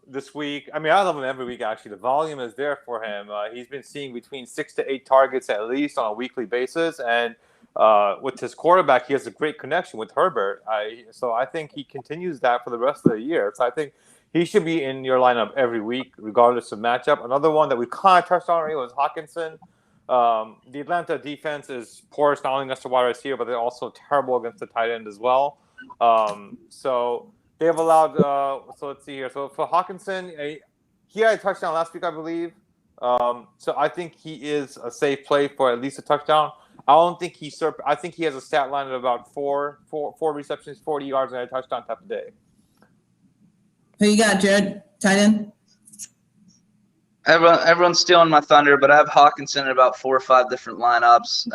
This week, I mean, I love him every week, actually. The volume is there for him. He's been seeing between 6 to 8 targets at least on a weekly basis. And with his quarterback, he has a great connection with Herbert. So I think he continues that for the rest of the year. So I think he should be in your lineup every week, regardless of matchup. Another one that we kind of touched on already was Hawkinson. The Atlanta defense is porous not only against the wide receiver, but they're also terrible against the tight end as well. So they have allowed so let's see here. So for Hawkinson, he had a touchdown last week, I believe. So I think he is a safe play for at least a touchdown. I don't think I think he has a stat line of about four receptions, 40 yards, and a touchdown type of day. Who you got, Jared? Tight end? Everyone's stealing my thunder, but I have Hawkinson in about 4 or 5 different lineups.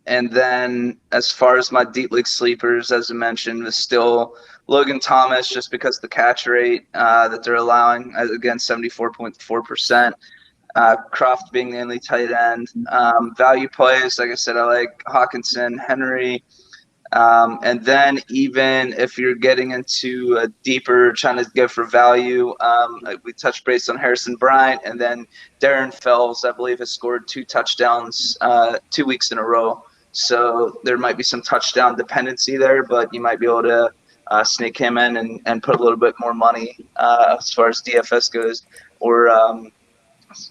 And then as far as my deep league sleepers, as I mentioned, is still Logan Thomas, just because the catch rate that they're allowing, again, 74.4%. Croft being the only tight end. Value plays, like I said, I like Hawkinson, Henry. And then even if you're getting into a deeper, trying to go for value, we touched base on Harrison Bryant, and then Darren Fells, I believe, has scored 2 touchdowns 2 weeks in a row. So there might be some touchdown dependency there, but you might be able to sneak him in and put a little bit more money as far as DFS goes, or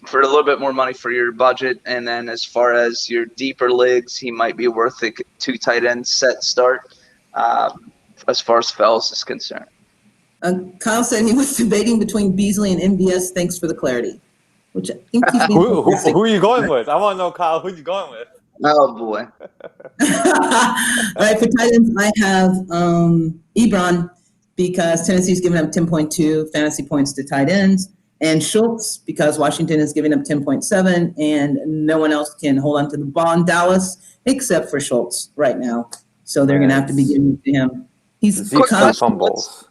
for a little bit more money for your budget. And then as far as your deeper leagues, he might be worth a 2 tight end set start as far as Fells is concerned. Kyle said he was debating between Beasley and MVS. Thanks for the clarity. Which I think he's being who are you going with? I want to know, Kyle, who are you going with? Oh, boy. All right, for tight ends, I have Ebron because Tennessee's giving up 10.2 fantasy points to tight ends. and Schultz, because Washington is giving up 10.7, and no one else can hold on to the ball in Dallas except for Schultz right now. So they're going to have to be giving it to him. He's Zeke's two fumbles.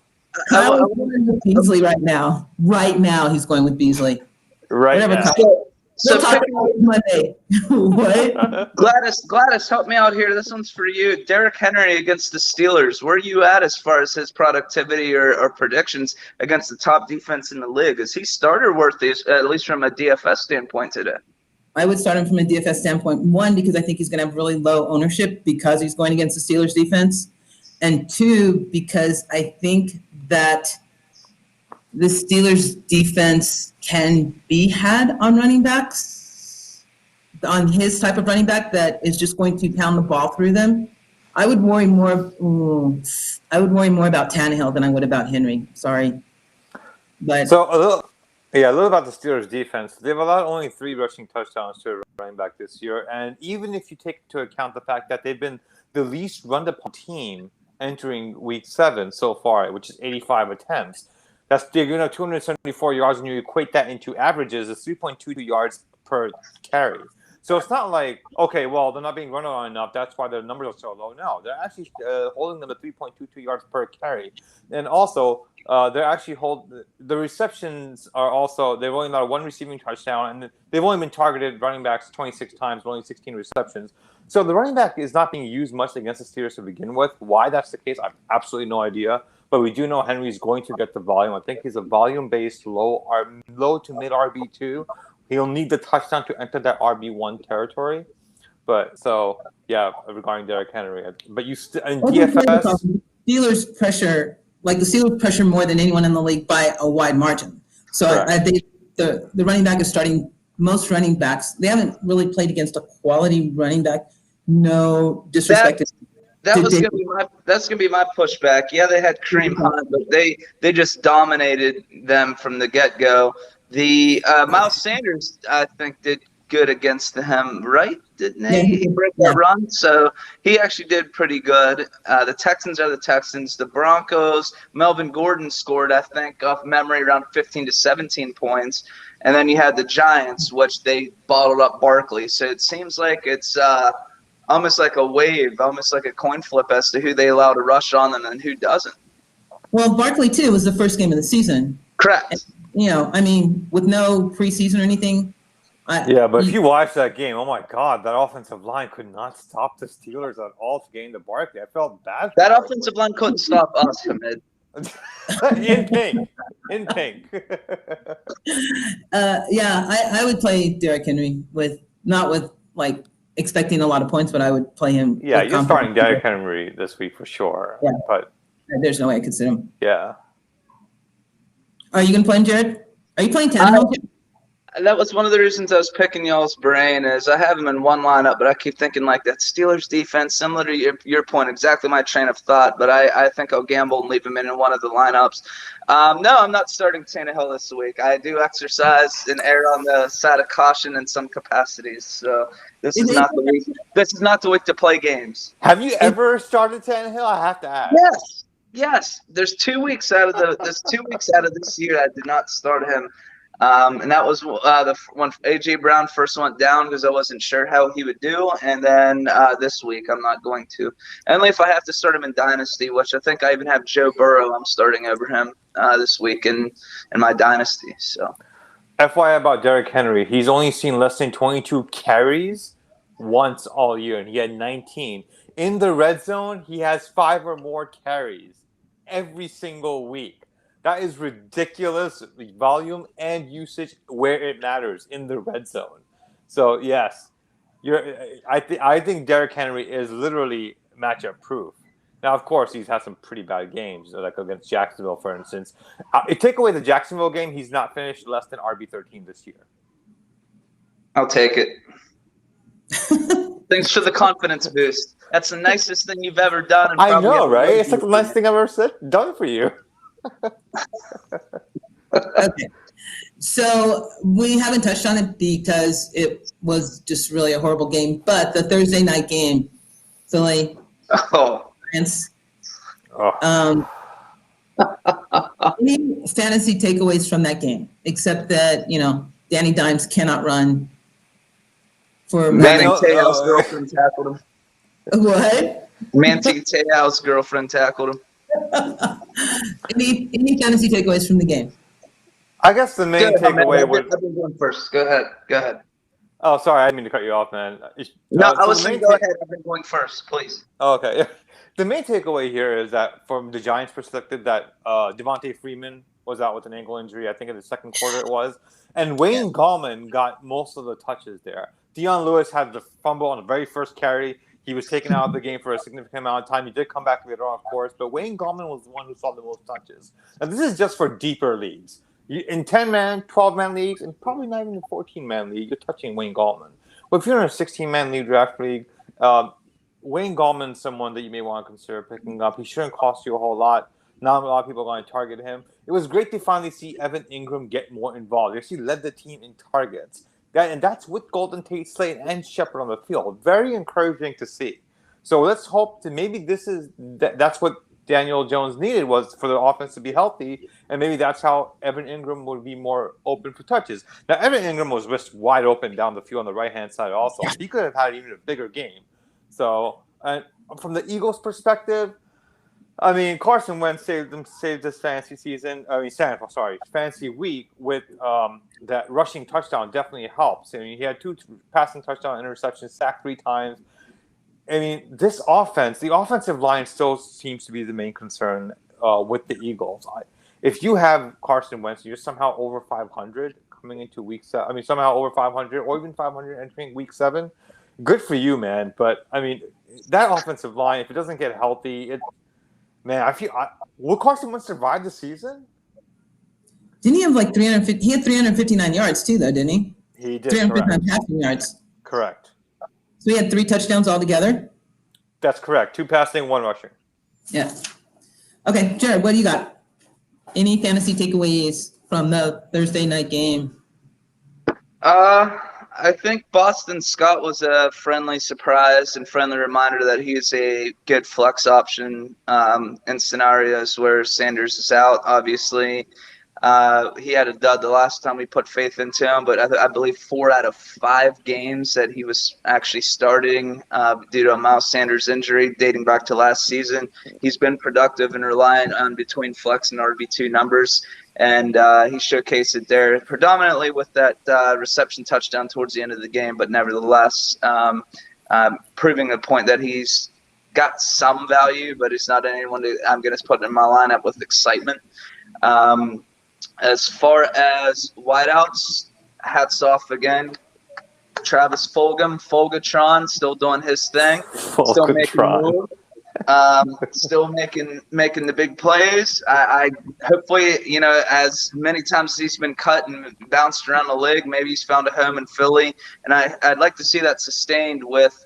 Kyle is going with Beasley right now. Right now, he's going with Beasley. Right Whatever, now. Kyle. We'll talk about it Monday. What? Gladys, help me out here. This one's for you. Derrick Henry against the Steelers. Where are you at as far as his productivity or predictions against the top defense in the league? Is he starter worthy, at least from a DFS standpoint today? I would start him from a DFS standpoint. One, because I think he's going to have really low ownership because he's going against the Steelers defense. And two, because I think that the Steelers defense can be had on running backs, on his type of running back that is just going to pound the ball through them. I would worry more about Tannehill than I would about Henry. Sorry. But So a little about the Steelers defense. They've allowed only 3 rushing touchdowns to a running back this year. And even if you take into account the fact that they've been the least run-upon team entering week 7 so far, which is 85 attempts, they're going to have 274 yards, and you equate that into averages, it's 3.22 yards per carry. So it's not like, okay, well, they're not being run on enough, that's why their numbers are so low. No, they're actually holding them at 3.22 yards per carry. And also, they're actually the receptions are also, they've only allowed 1 receiving touchdown, and they've only been targeted running backs 26 times, but only 16 receptions. So the running back is not being used much against the Steelers to begin with. Why that's the case, I have absolutely no idea. But we do know Henry's going to get the volume. I think he's a volume-based low to mid RB2. He'll need the touchdown to enter that RB1 territory. But so, yeah, regarding Derrick Henry. But you in DFS, Steelers pressure, like the Steelers pressure more than anyone in the league by a wide margin. So the running back is starting most running backs. They haven't really played against a quality running back. No disrespect. That's gonna be my pushback. Yeah, they had Kareem Hunt, but they just dominated them from the get-go. The Miles Sanders, I think, did good against him, right? Didn't he? Yeah, he broke that run, so he actually did pretty good. The Texans are the Texans. The Broncos, Melvin Gordon scored, I think, off memory, around 15 to 17 points. And then you had the Giants, which they bottled up Barkley. So it seems like it's almost like a wave, almost like a coin flip as to who they allow to rush on them and who doesn't. Well, Barkley, too, was the first game of the season. Correct. And, with no preseason or anything. But if you watch that game, oh, my God, that offensive line could not stop the Steelers at all to gain the Barkley. I felt bad. That offensive line couldn't stop us, Hamid. In pink. I would play Derrick Henry not with expecting a lot of points, but I would play him. Yeah, you're starting Derrick Henry this week for sure. Yeah. But there's no way I could sit him. Yeah. Are you going to play him, Jared? Are you playing Tannehill? That was one of the reasons I was picking y'all's brain is I have him in one lineup, but I keep thinking like that Steelers defense, similar to your point, exactly my train of thought, but I think I'll gamble and leave him in one of the lineups. No, I'm not starting Tannehill this week. I do exercise and err on the side of caution in some capacities, so this is not the week. This is not the week to play games. Have you ever started Tannehill? I have to ask. Yes. There's 2 weeks out of this year I did not start him. And that was when A.J. Brown first went down because I wasn't sure how he would do. And then this week I'm not going to. Only if I have to start him in Dynasty, which I think I even have Joe Burrow I'm starting over him this week in my Dynasty. So, FYI about Derrick Henry, he's only seen less than 22 carries once all year, and he had 19. In the red zone, he has 5 or more carries every single week. That is ridiculous volume and usage where it matters in the red zone. So yes, I think Derrick Henry is literally matchup proof. Now, of course, he's had some pretty bad games, like against Jacksonville, for instance. Take away the Jacksonville game, he's not finished less than RB13 this year. I'll take it. Thanks for the confidence boost. That's the nicest thing you've ever done. I know, right? It's like the nicest thing I've ever done for you. Okay. So we haven't touched on it because it was just really a horrible game. But the Thursday night game, Philly, France. Any fantasy takeaways from that game, except that, Danny Dimes cannot run for Manny Daniel, Te'o's girlfriend tackled him. What? Manny Te'o's girlfriend tackled him. Any fantasy takeaways from the game? I guess the main takeaway was. I've been going first. Go ahead. Oh, sorry, I didn't mean to cut you off, man. No, I so was saying go ahead. I've been going first, please. Oh, okay. The main takeaway here is that from the Giants' perspective, that Devontae Freeman was out with an ankle injury. I think in the second quarter it was, and Wayne Gallman got most of the touches there. Dion Lewis had the fumble on the very first carry. He was taken out of the game for a significant amount of time. He did come back later on, of course, but Wayne Gallman was the one who saw the most touches. Now, this is just for deeper leagues. In 10-man, 12-man leagues, and probably not even a 14-man league, you're touching Wayne Gallman. But if you're in a 16-man league, draft league, Wayne Gallman's someone that you may want to consider picking up. He shouldn't cost you a whole lot. Not a lot of people are going to target him. It was great to finally see Evan Ingram get more involved. He actually led the team in targets. And that's with Golden Tate, Slayton, and Shepard on the field. Very encouraging to see. So let's hope that maybe that's what Daniel Jones needed, was for the offense to be healthy, and maybe that's how Evan Ingram would be more open for touches. Now, Evan Ingram was just wide open down the field on the right-hand side also. He could have had even a bigger game. So, from the Eagles' perspective, I mean, Carson Wentz saved this fantasy season. Fantasy week with that rushing touchdown definitely helps. I mean, he had 2 passing touchdown interceptions, sacked 3 times. I mean, this offense, the offensive line still seems to be the main concern with the Eagles. If you have Carson Wentz, you're somehow over 500 coming into week 7. I mean, somehow over 500 or even 500 entering week 7. Good for you, man. But, I mean, that offensive line, if it doesn't get healthy, will Carson Wentz survive the season? Didn't he have like 350? He had 359 yards too, though, didn't he? He did. 359 passing yards. Correct. So he had 3 touchdowns altogether? That's correct. 2 passing, 1 rushing. Yeah. Okay, Jared, what do you got? Any fantasy takeaways from the Thursday night game? I think Boston Scott was a friendly surprise and friendly reminder that he's a good flex option in scenarios where Sanders is out, obviously. He had a dud the last time we put faith into him, but I believe 4 out of 5 games that he was actually starting due to a Miles Sanders injury dating back to last season. He's been productive and reliant on between flex and RB2 numbers, and he showcased it there predominantly with that reception touchdown towards the end of the game, but nevertheless proving the point that he's got some value, but he's not anyone I'm going to put in my lineup with excitement. As far as wideouts, hats off again. Travis Fulgatron, still doing his thing. Still making moves. Still making the big plays. I hopefully, as many times as he's been cut and bounced around the league, maybe he's found a home in Philly. And I'd like to see that sustained with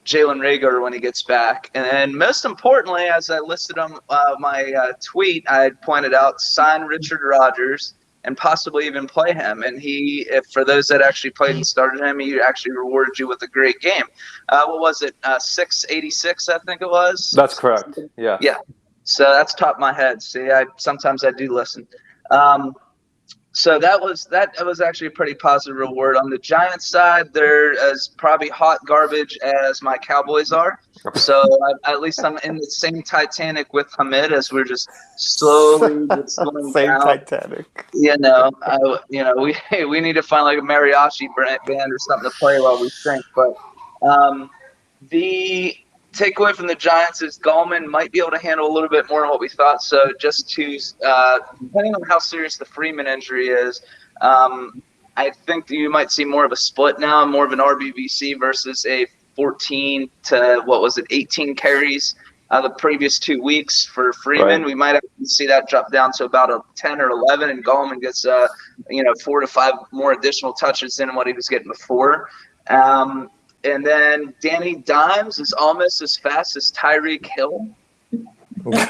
Jalen Reagor when he gets back. And most importantly, as I listed on my tweet, I pointed out sign Richard Rodgers and possibly even play him. And if for those that actually played and started him, he actually rewarded you with a great game. What was it? 686, I think it was. That's correct. Yeah. Yeah. So that's top of my head. See, sometimes I do listen. So that was actually a pretty positive reward. On the Giants side, they're as probably hot garbage as my Cowboys are. So at least I'm in the same Titanic with Hamid as we're just slowly just going same down. Titanic. We need to find like a mariachi band or something to play while we sink. But the takeaway from the Giants is Gallman might be able to handle a little bit more than what we thought. So just to depending on how serious the Freeman injury is, I think that you might see more of a split now, more of an RBVC versus a 14 to 18 carries the previous 2 weeks for Freeman. Right. We might actually see that drop down to about a 10 or 11, and Gallman gets 4 to 5 more additional touches than what he was getting before. And then Danny Dimes is almost as fast as Tyreek Hill. But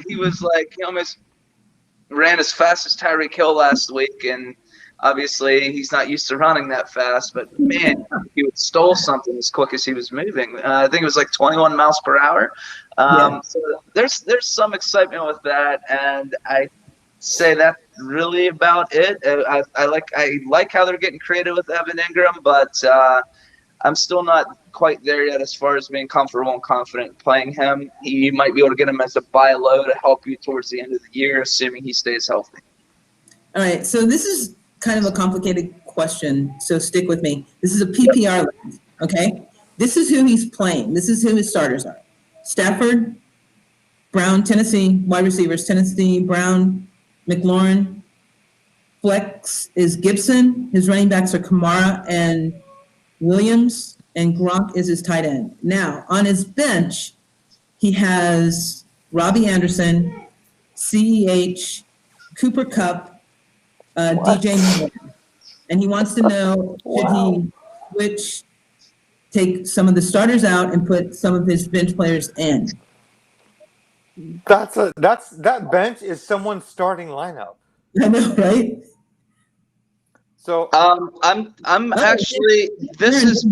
he almost ran as fast as Tyreek Hill last week. And Obviously, he's not used to running that fast, but man, he would stole something as quick as he was moving. I think it was like 21 miles per hour. So there's some excitement with that, and I say that's really about it. I like how they're getting creative with Evan Ingram, but I'm still not quite there yet as far as being comfortable and confident playing him. You might be able to get him as a buy low to help you towards the end of the year, assuming he stays healthy. All right, so this is kind of a complicated question, so stick with me. This is a PPR list, okay? This is who he's playing. This is who his starters are. Stafford, Brown, Tennessee, wide receivers, Tennessee, Brown, McLaurin. Flex is Gibson. His running backs are Kamara and Williams, and Gronk is his tight end. Now, on his bench, he has Robbie Anderson, CEH, Cooper Kupp, DJ Moore. And he wants to know, should he take some of the starters out and put some of his bench players in? That bench is someone's starting lineup. I know, right? So I'm actually this is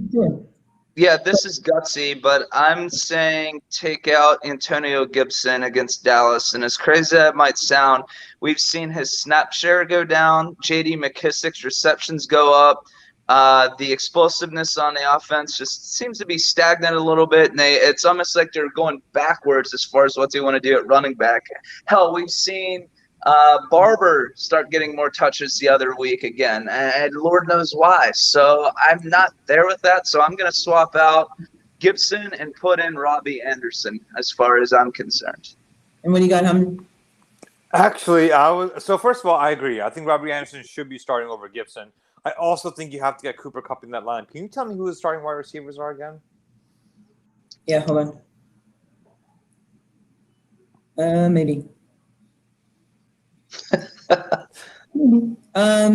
gutsy, but I'm saying take out Antonio Gibson against Dallas. And as crazy as it might sound, we've seen his snap share go down. J.D. McKissick's receptions go up. The explosiveness on the offense just seems to be stagnant a little bit, and it's almost like they're going backwards as far as what they want to do at running back. Hell, we've seen Barber start getting more touches the other week again, and Lord knows why. So I'm not there with that, so I'm going to swap out Gibson and put in Robbie Anderson as far as I'm concerned. And what do you got, Hum? Actually, so first of all, I agree. I think Robbie Anderson should be starting over Gibson. I also think you have to get Cooper Kupp in that line. Can you tell me who the starting wide receivers are again? Yeah, hold on. Maybe.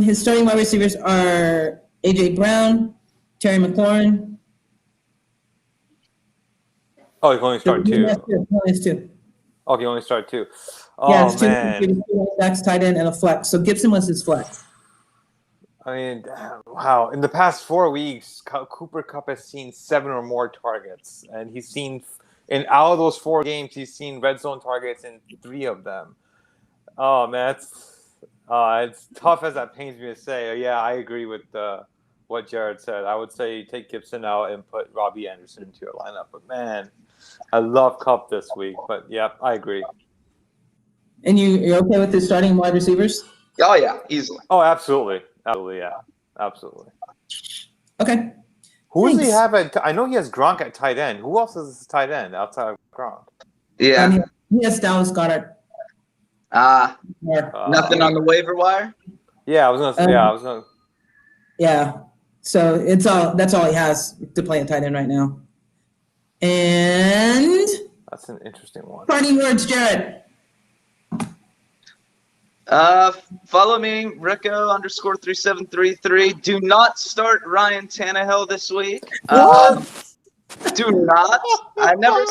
His starting wide receivers are A.J. Brown, Terry McLaurin. Oh, you can only start two. Only two. Okay, you only start two. Yeah, Oh, man. Two backs, tight end, and a flex. So Gibson was his flex. I mean, wow. In the past 4 weeks, Cooper Kupp has seen 7 or more targets. And he's seen, out of those 4 games, he's seen red zone targets in 3 of them. Oh, man, it's tough as that pains me to say. Yeah, I agree with what Jared said. I would say take Gibson out and put Robbie Anderson into your lineup. But, man, I love Kupp this week. But, yeah, I agree. And you're okay with the starting wide receivers? Oh, yeah, easily. Oh, absolutely. Absolutely, yeah. Absolutely. Okay. Who does he have I know he has Gronk at tight end. Who else is his tight end outside of Gronk? Yeah. He has Dallas Goedert. Nothing on the waiver wire? Yeah, I was going to Yeah. So that's all he has to play a tight end right now. And that's an interesting one. parting words, Jared. Follow me, Rico_3733. Do not start Ryan Tannehill this week. Do not. I never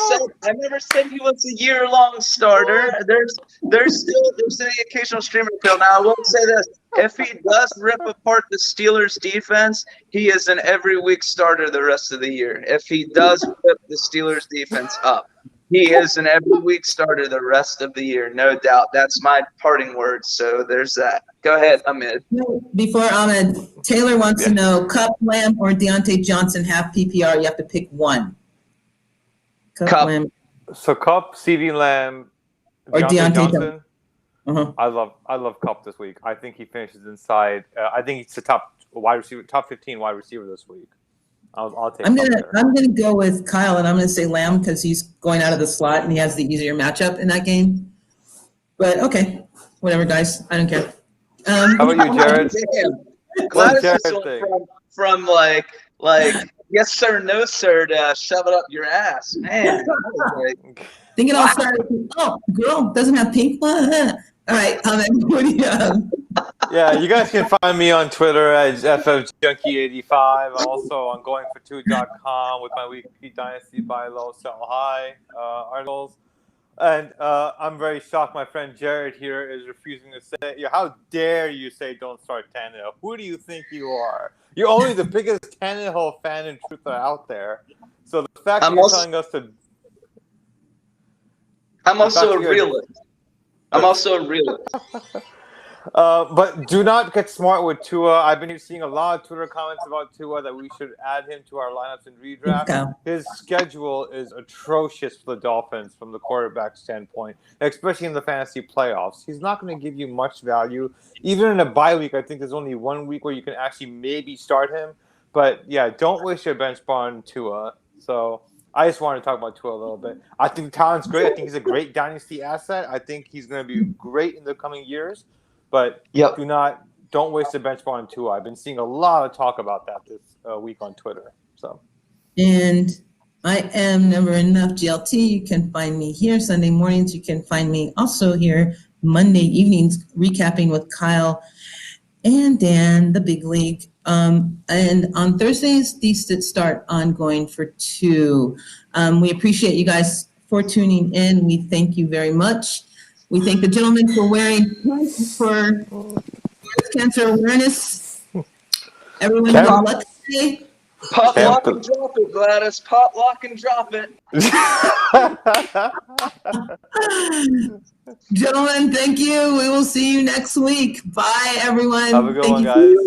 said he was a year-long starter. There's the occasional streamer appeal. Now I will say this: if he does rip apart the Steelers defense, he is an every week starter the rest of the year. If he does rip the Steelers defense up, he is an every week starter the rest of the year, no doubt. That's my parting words. So there's that. Go ahead, Ahmed. Before Ahmed, Taylor wants to know, Kupp, Lamb, or Deontay Johnson have PPR? You have to pick one. Kupp. Lamb. So Kupp, CeeDee Lamb, Or Deontay Johnson. Uh-huh. I love Kupp this week. I think he finishes inside. I think he's the top 15 wide receiver this week. I'll take. I'm gonna go with Kyle, and I'm gonna say Lamb because he's going out of the slot and he has the easier matchup in that game. But okay, whatever, guys. I don't care. How about you, Jared? Glad from like yes sir, no sir to shove it up your ass, man. Think it all started. Oh, girl doesn't have pink. All right, what do you have? Yeah, you guys can find me on Twitter at FFJunkie85. Also on GoingFor2.com with my weekly Dynasty Buy Low, Sell High articles. And I'm very shocked. My friend Jared here is refusing to say. How dare you say don't start Tannehill? Who do you think you are? You're only the biggest Tannehill fan and truther out there. So the fact that you're telling us to. I'm also a realist. But do not get smart with Tua. I've been seeing a lot of Twitter comments about Tua that we should add him to our lineups in redraft. His schedule is atrocious for the Dolphins from the quarterback standpoint, especially in the fantasy playoffs. He's not going to give you much value. Even in a bye week, I think there's only 1 week where you can actually maybe start him. But yeah, don't waste your bench spot on Tua. So I just wanted to talk about Tua a little bit. I think talent's great. I think he's a great dynasty asset. I think he's going to be great in the coming years. But don't waste a bench spot on Tua. I've been seeing a lot of talk about that this week on Twitter. So, and I am Never Enough GLT. You can find me here Sunday mornings. You can find me also here Monday evenings, recapping with Kyle and Dan, the big league. And on Thursdays, these start on Going for Two. We appreciate you guys for tuning in. We thank you very much. We thank the gentleman for wearing pants for breast cancer awareness. Everyone have a lucky day. Pop, lock, and drop it, Gladys. Pop, lock, and drop it. Gentlemen, thank you. We will see you next week. Bye, everyone. Have a good one, guys.